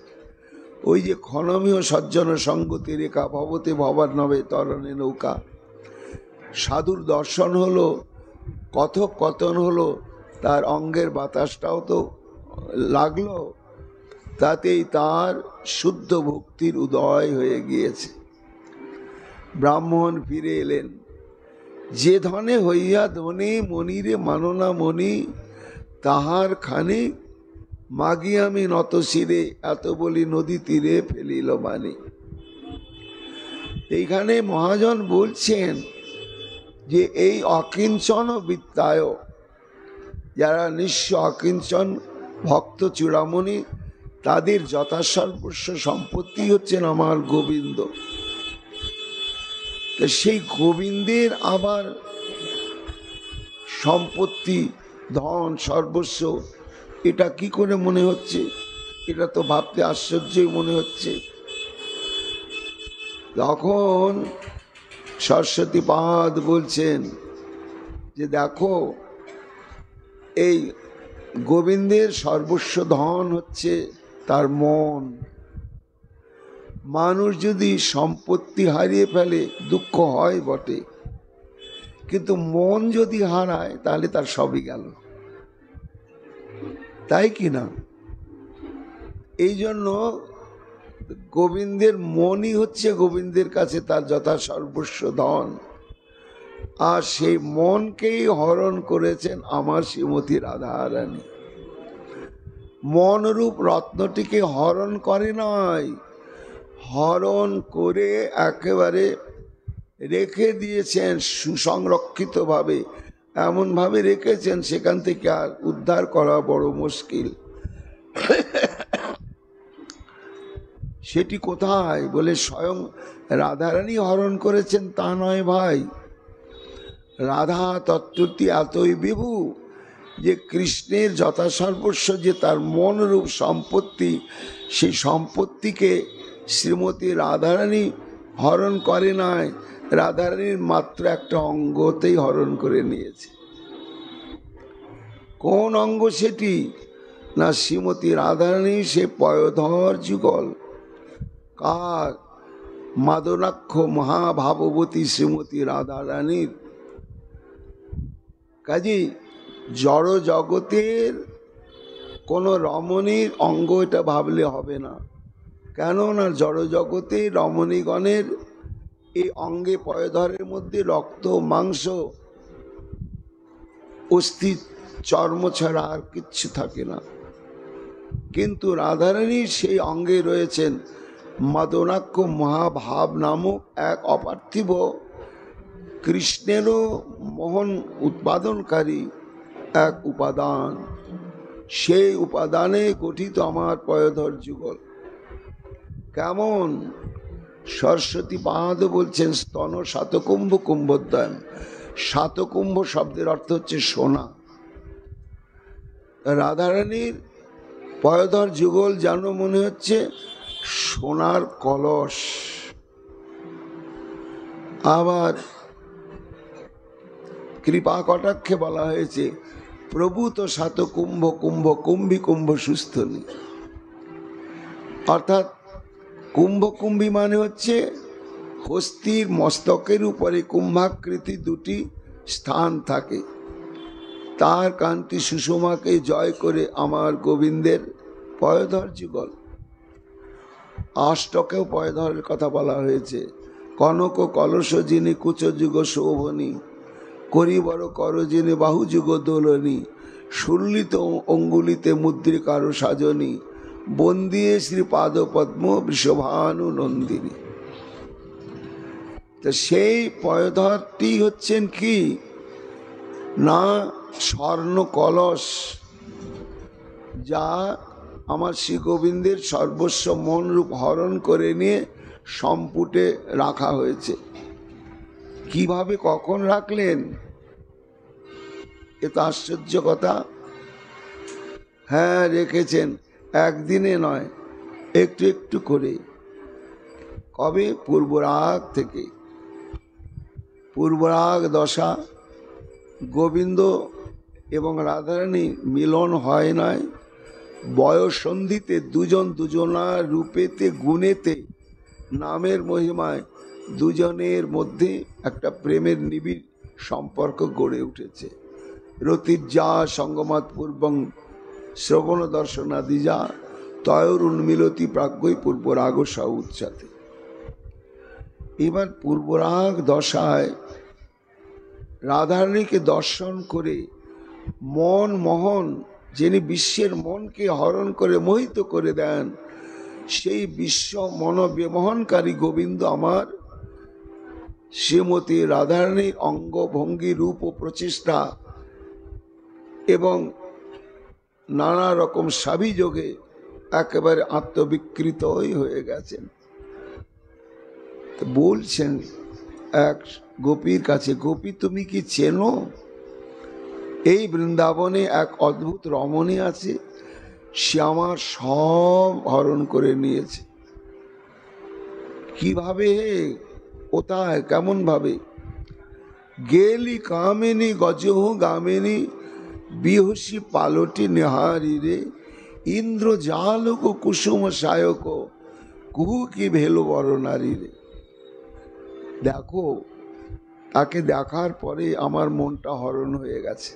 A: ওই যে ক্ষণমীয় সজ্জন সঙ্গতি রেখা, ভবতে ভবার নবে তরণে নৌকা। সাধুর দর্শন হলো, কথোপকথন হলো, তার অঙ্গের বাতাসটাও তো লাগলো, তাতেই তার শুদ্ধ ভক্তির উদয় হয়ে গিয়েছে। ব্রাহ্মণ ফিরে এলেন, যে ধনে হইয়া ধনে, মনিরে মাননা মনি, তাহার খানে মাগি আমি নত শিরে, এত বলি নদী তীরে ফেলিল বাণী। এইখানে মহাজন বলছেন যে এই অকিঞ্চন বিত্তায়, যারা নিঃস্ব অকিঞ্চন ভক্ত চূড়ামণি, তাদের যথাসর্বস্ব সম্পত্তি হচ্ছেন আমার গোবিন্দ। সেই গোবিন্দের আবার সম্পত্তি, ধন, সর্বস্ব, এটা কি করে মনে হচ্ছে? এটা তো ভাবতে আশ্চর্যই মনে হচ্ছে। তখন সরস্বতী পাদ বলছেন যে দেখো, এই গোবিন্দের সর্বস্ব ধন হচ্ছে তার মন। মানুষ যদি সম্পত্তি হারিয়ে ফেলে দুঃখ হয় বটে, কিন্তু মন যদি হারায় তাহলে তার সবই গেল, তাই কি না? এই জন্য গোবিন্দের মনই হচ্ছে গোবিন্দের কাছে তার যথা সর্বস্ব ধন। আর সেই মনকেই হরণ করেছেন আমার শ্রীমতী রাধারানী। মনরূপ রত্নটিকে হরণ করে নয়, হরণ করে একেবারে রেখে দিয়েছেন সুসংরক্ষিত ভাবে, এমন ভাবে রেখেছেন সেখান থেকে আর উদ্ধার করা বড় মুশকিল। সেটি কোথায় বলে স্বয়ং রাধারানী হরণ করেছেন তা নয় ভাই। রাধা তত্ত্বটি এতই বিভু যে কৃষ্ণের যথাসর্বস্ব যে তার মনরূপ সম্পত্তি, সেই সম্পত্তিকে শ্রীমতী রাধারানী হরণ করে নাই, রাধারানীর মাত্র একটা অঙ্গতেই হরণ করে নিয়েছে। কোন অঙ্গ সেটি? না শ্রীমতী রাধারানী সে পয়োধর যুগল। কার? মাদনাক্ষ মহাভাবতী শ্রীমতী রাধারানীর। কাজী জড় জগতের কোন রমণীর অঙ্গ এটা ভাবলে হবে না। কেননা জড় জগতে রমণীগণের এই অঙ্গে পয়োধরের মধ্যে রক্ত, মাংস, অস্থি, চর্ম ছাড়া আর কিচ্ছু থাকে না। কিন্তু রাধারানীর সেই অঙ্গে রয়েছেন মাদনাক্ষ মহাভাব নামক এক অপার্থিব কৃষ্ণেরও মোহন উৎপাদনকারী এক উপাদান। সেই উপাদানে গঠিত আমার পয়োধর যুগল। কেমন? সরস্বতী পাদ বলছেন স্তন শাতকুম্ভ কুম্ভোদ্যয়ন। শাতকুম্ভ শব্দের অর্থ হচ্ছে সোনা। রাধারানীর পয়োধর যুগল যেন মনে হচ্ছে সোনার কলস। আবার কৃপা কটাক্ষে বলা হয়েছে প্রভূত শাতকুম্ভ কুম্ভ কুম্ভী কুম্ভ সুস্থনী। অর্থাৎ কুম্ভ কুম্ভী মানে হচ্ছে হস্তির মস্তকের উপরে কুম্ভাকৃতি দুটি স্থান থাকে। তার কান্তি সুষমাকে জয় করে আমার গোবিন্দের পয়োধর যুগল। অষ্টকেও পয়োধরের কথা বলা হয়েছে। কনক কলস যিনি কুচ যুগ শোভনী, করিবর কর যিনি বাহু যুগ দোলনী, সুল্লিত অঙ্গুলিতে মুদ্রিকার সাজনী, বন্দিয়ে শ্রী পাদ পদ্ম বৃষভানু নন্দিনী। তো সেই পয়োধরটি হচ্ছেন কি না স্বর্ণ কলস, যা আমার শ্রী গোবিন্দের সর্বস্ব মন রূপ হরণ করে নিয়ে সম্পুটে রাখা হয়েছে। কিভাবে কখন রাখলেন এ তো আশ্চর্য কথা। হ্যাঁ রেখেছেন, একদিনে নয়, একটু একটু করে। কবে? পূর্বরাগ থেকে। পূর্বরাগ দশা, গোবিন্দ এবং রাধারানী মিলন হয় নাই, বয়ঃসন্ধিতে দুজন দুজনার রূপেতে গুণেতে নামের মহিমায় দুজনের মধ্যে একটা প্রেমের নিবিড় সম্পর্ক গড়ে উঠেছে। রতির্যা সঙ্গমাত পূর্বং শ্রবণ দর্শনাদিজা তয়োর উন্মিলতি প্রাজ্ঞই পূর্বরাগ সহ উচ্চাতে। এবার পূর্বরাগ দশায় রাধারানীকে দর্শন করে মন মোহন, যিনি বিশ্বের মনকে হরণ করে মোহিত করে দেন, সেই বিশ্ব মনোবিমোহনকারী গোবিন্দ আমার শ্রীমতী রাধারানীর অঙ্গ ভঙ্গি রূপ ও প্রচেষ্টা এবং নানা রকম সাবিযোগে একেবারে আত্মবিকৃতই হয়ে গেছেন। বলছেন এক গোপীর কাছে, গোপী তুমি কি চেনো? এই বৃন্দাবনে এক অদ্ভুত রমণী আছে, সে আমার সব হরণ করে নিয়েছে। কিভাবে, কোথায়, কেমন ভাবে? গেলি কামিনী গজহু গামিনী বিহসী পালটি নিহারি রে ইন্দ্র জালক কুসুম সায়ক কুহু কি ভেলো বড় নারী রে। দেখো, তাকে দেখার পরে আমার মনটা হরণ হয়ে গেছে।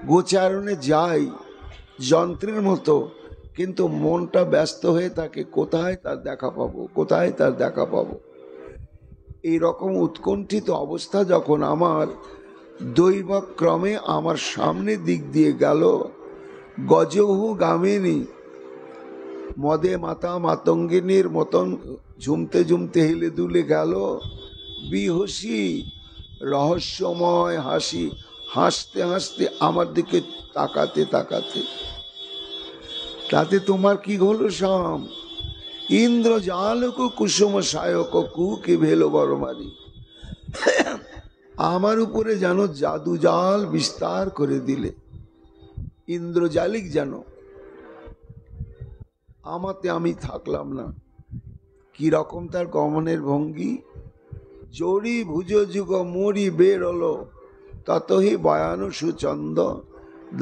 A: গোচারণে যাই যন্ত্রের মতো, কিন্তু মনটা ব্যস্ত হয়ে থাকে, কোথায় তার দেখা পাবো, কোথায় তার দেখা পাবো। এইরকম উৎকণ্ঠিত অবস্থা যখন আমার দৈবক্রমে আমার সামনে দিক দিয়ে গেল, গজহু গামিনী মদে মাতা মাতঙ্গিনীর মতন ঝুমতে ঝুমতে হেলে দুলে গেল, বিহসী রহস্যময় হাসি হাসতে হাসতে আমার দিকে তাকাতে তাকাতে। তাতে তোমার কি হলো শ্যাম? ইন্দ্র জালক কুসুম সায়ক কু কি ভেলো বড়মারি। আমার উপরে যেন জাদু জাল বিস্তার করে দিলে, ইন্দ্রজালিক যেন। আমাতে আমি থাকলাম না। কি রকম তার গমনের ভঙ্গি! জড়ি ভুজ যুগ মরি বেরলো ততহি বয়ানু সুচন্দ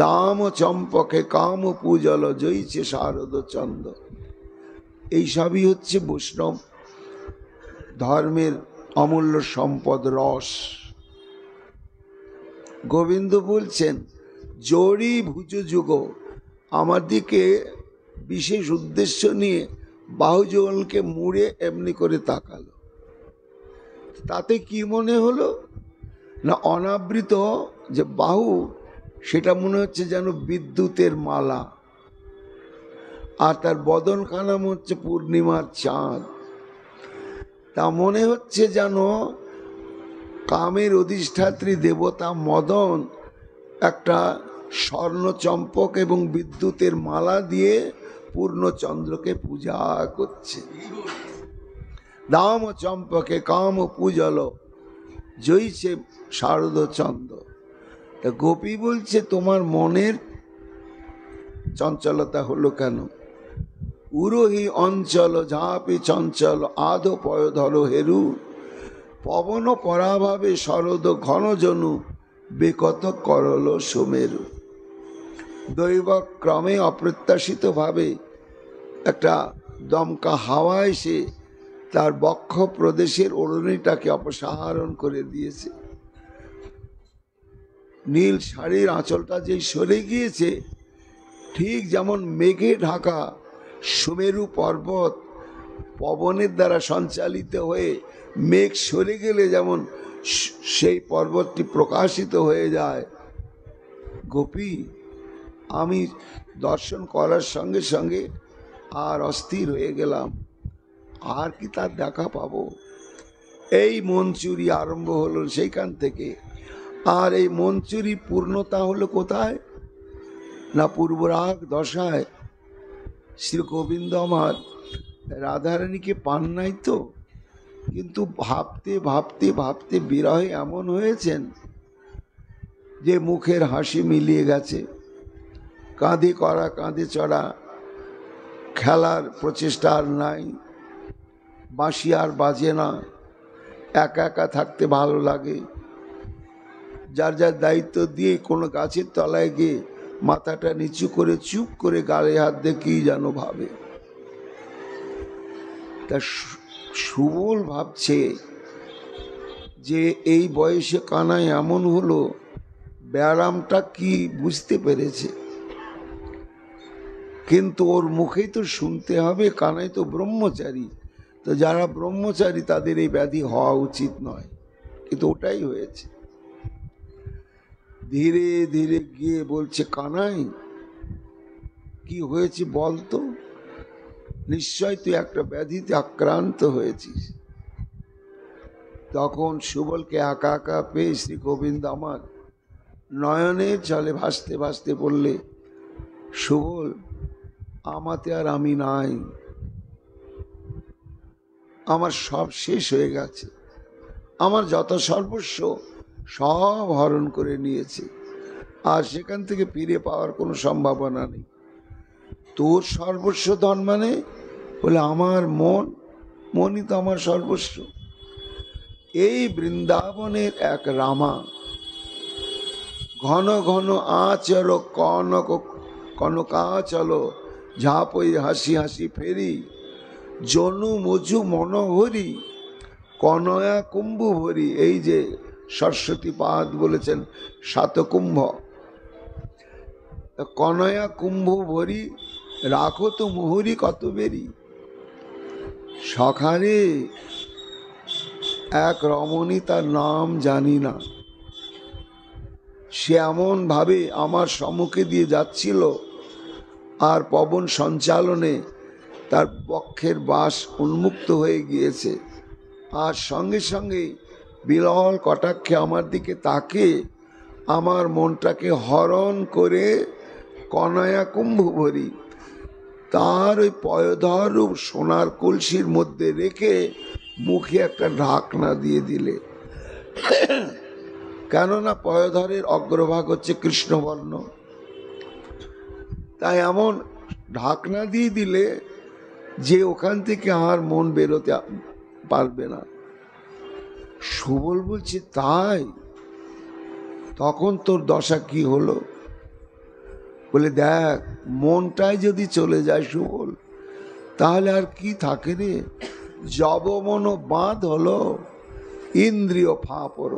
A: দাম চম্পকে কাম পূজল জয়ছে শারদ চন্দ। এইসবই হচ্ছে বৈষ্ণব ধর্মের অমূল্য সম্পদ, রস। গোবিন্দ বলছেন, জড়ি ভুজ যুগ, আমার দিকে বিশেষ উদ্দেশ্য নিয়ে বাহুযুগলকে মুড়ে এমনি করে তাকালো। তাতে কি মনে হলো না, অনাবৃত যে বাহু, সেটা মনে হচ্ছে যেন বিদ্যুতের মালা, আর তার বদনখানা হচ্ছে পূর্ণিমার চাঁদ। তা মনে হচ্ছে যেন কামের অধিষ্ঠাত্রী দেবতা মদন একটা স্বর্ণ চম্পক এবং বিদ্যুতের মালা দিয়ে পূর্ণচন্দ্রকে পূজা করছে। দাম চম্পকে কাম পূজল জয়ছে শারদ চন্দ্র। তা গোপী বলছে, তোমার মনের চঞ্চলতা হলো কেন? উরহি অঞ্চল ঝাঁপি চঞ্চল আধো পয় ধর হেরু পবন পরাভাবে শরদ ঘন জনু বেকত করল সোমেরু। দৈবক্রমে অপ্রত্যাশিত ভাবে একটা দমকা হাওয়া এসে তার বক্ষ প্রদেশের ওড়নিটাকে অপসারণ করে দিয়েছে। নীল শাড়ির আঁচলটা যেই সরে গিয়েছে, ঠিক যেমন মেঘে ঢাকা সুমেরু পর্বত পবনের দ্বারা সঞ্চালিত হয়ে মেঘ সরে গেলে যেমন সেই পর্বতটি প্রকাশিত হয়ে যায়। গোপী, আমি দর্শন করার সঙ্গে সঙ্গে আর অস্থির হয়ে গেলাম, আর কি তার দেখা পাবো? এই মনচুরি আরম্ভ হলো সেইখান থেকে। আর এই মনচুরি পূর্ণতা হলো কোথায় না, পূর্বরাগ দশায় শ্রী গোবিন্দ আমার রাধারানীকে পান নাই তো, কিন্তু ভাবতে ভাবতে ভাবতে বিরহে এমন হয়েছেন যে মুখের হাসি মিলিয়ে গেছে, কাঁধে করা কাঁধে চড়া খেলার প্রচেষ্টা আর নাই, বাঁশি আর বাজে না, একা একা থাকতে ভালো লাগে। যার যার দায়িত্ব দিয়ে কোনো গাছের তলায় গিয়ে মাথাটা নিচু করে চুপ করে গালে হাত দিয়ে কি যেন ভাবে। তা সুবল ভাবছে যে এই বয়সে কানাই এমন হলো, ব্যায়ামটা কি বুঝতে পেরেছে, কিন্তু ওর মুখেই তো শুনতে হবে কানাই তো ব্রহ্মচারী, তো যারা ব্রহ্মচারী তাদের এই ব্যাধি হওয়া উচিত নয়, কিন্তু ওটাই হয়েছে। ধীরে ধীরে গিয়ে বলছে, কানাই কি হয়েছে বলতো, নিশ্চয় তুই একটা ব্যাধিতে আক্রান্ত হয়েছিস। তখন সুবলকে একা একা পেয়ে শ্রী গোবিন্দ আমার নয়নের জলে ভাসতে ভাসতে বললে, সুবল আমাতে আর আমি নাই, আমার সব শেষ হয়ে গেছে, আমার যত সর্বস্ব সব হরণ করে নিয়েছে, আর সেখান থেকে ফিরে পাওয়ার কোনো সম্ভাবনা নেই। তোর সর্বস্ব ধন মানে বলে আমার মনই তো আমার সর্বস্ব। এই বৃন্দাবনের এক রামা ঘন ঘন আচর কনকাচল ঝাপই হাসি হাসি ফেরি জনু মজু মনোহরি কনয়া কুম্ভ ভরি। এই যে সরস্বতী পাদ বলেছেন সাতকুম্ভ, কনয়া কুম্ভ ভরি রাখো তো মোহরি কত বেরি। সখারে এক রমণী, তার নাম জানি না, সে এমন ভাবে আমার সম্মুখে দিয়ে যাচ্ছিল, আর পবন সঞ্চালনে তার বক্ষের বাস উন্মুক্ত হয়ে গিয়েছে, আর সঙ্গে সঙ্গে বিরল কটাক্ষে আমার দিকে তাকে আমার মনটাকে হরণ করে কনয়া কুম্ভ ভরি তার ওই পয়ধর রূপ সোনার কলসির মধ্যে রেখে মুখে একটা ঢাকনা দিয়ে দিলে। কেননা পয়ধরের অগ্রভাগ হচ্ছে কৃষ্ণবর্ণ, তাই এমন ঢাকনা দিয়ে দিলে যে ওখান থেকে আর মন বেরোতে পারবে না। সুবল বলছে, তাই তখন তোর দশা কি হলো? বলে, দেখ মনটাই যদি চলে যায় সুবল, তাহলে আর কি থাকে রে? জব মন বাঁধ হলো ইন্দ্রিয় ফাপর।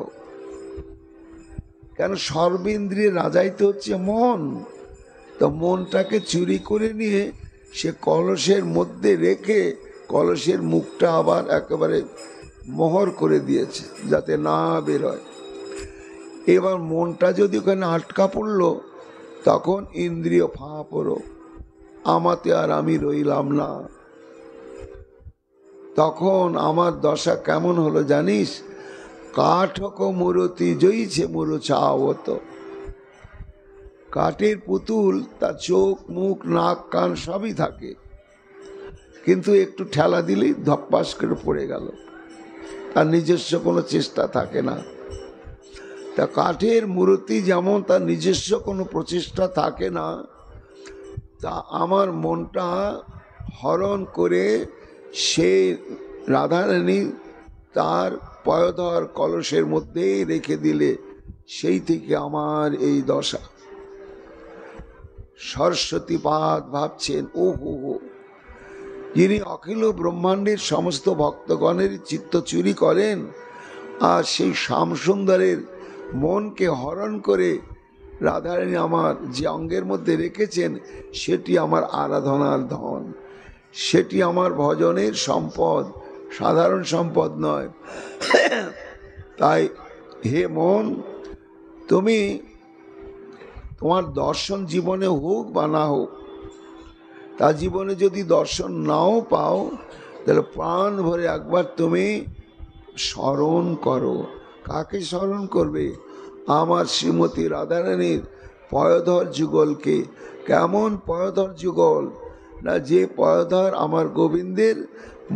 A: কেন সর্বেন্দ্রিয় রাজাই তো হচ্ছে মন, তো মনটাকে চুরি করে নিয়ে সে কলসের মধ্যে রেখে কলসের মুখটা আবার একেবারে মোহর করে দিয়েছে যাতে না বেরোয়। এবার মনটা যদি ওখানে আটকা পড়লো, তখন ইন্দ্রিয় ফাঁপড়ো, আমাতে আর আমি রইলাম না। তখন আমার দশা কেমন হলো জানিস? কাঠক মূরতি জইছে মুরু চাওত। কাঠের পুতুল, তার চোখ মুখ নাক কান সবই থাকে, কিন্তু একটু ঠেলা দিলেই ধপ্পাস করে পড়ে গেল, তার নিজস্ব কোনো চেষ্টা থাকে না। তা কাঠের মূর্তি যেমন তার নিজস্ব কোনো প্রচেষ্টা থাকে না, তা আমার মনটা হরণ করে সে রাধারানী তার পয়ধর কলসের মধ্যেই রেখে দিলে, সেই থেকে আমার এই দশা। সরস্বতী পাদ ভাবছেন, ও হো হো, যিনি অখিল ব্রহ্মাণ্ডের সমস্ত ভক্তগণের চিত্ত চুরি করেন, আর সেই শ্যামসুন্দরের মনকে হরণ করে রাধারানী আমার যে অঙ্গের মধ্যে রেখেছেন, সেটি আমার আরাধনার ধন, সেটি আমার ভজনের সম্পদ, সাধারণ সম্পদ নয়। তাই হে মন, তুমি তোমার দর্শন জীবনে হোক বা না হোক, তা জীবনে যদি দর্শন নাও পাও, তাহলে প্রাণ ভরে একবার তুমি স্মরণ করো। কাকে স্মরণ করবে? আমার শ্রীমতী রাধারানীর পয়ধর যুগলকে। কেমন পয়ধর যুগল? না, যে পয়ধর আমার গোবিন্দের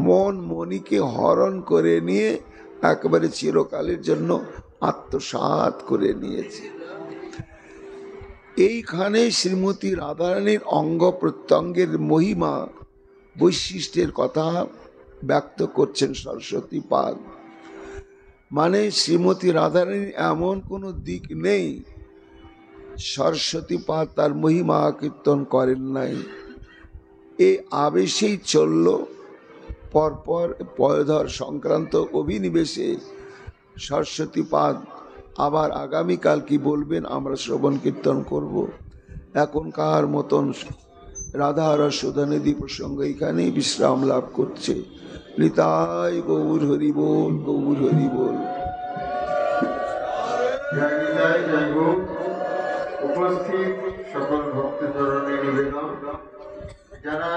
A: মন মনিকে হরণ করে নিয়ে একেবারে চিরকালের জন্য আত্মসাৎ করে নিয়েছে। এইখানে শ্রীমতী রাধারানীর অঙ্গ প্রত্যঙ্গের মহিমা বৈশিষ্ট্যের কথা ব্যক্ত করছেন সরস্বতী পাদ। মানে শ্রীমতী রাধারানীর এমন কোনো দিক নেই সরস্বতী পাদ তার মহিমা কীর্তন করেন নাই। এই আবেশেই চলল। পরপর পয়ধর সংক্রান্ত অভিনিবেশে সরস্বতী পাদ আবার আগামীকাল কি বলবেন আমরা শ্রবণ কীর্তন করব। এখনকার মতন রাধা রসোধনিধি প্রসঙ্গ এখানেই বিশ্রাম লাভ করছে। নিতাই গৌর হরি বল, গৌর হরি বল।
C: উপস্থিত সকল ভক্তচরণে নিবেদন, যারা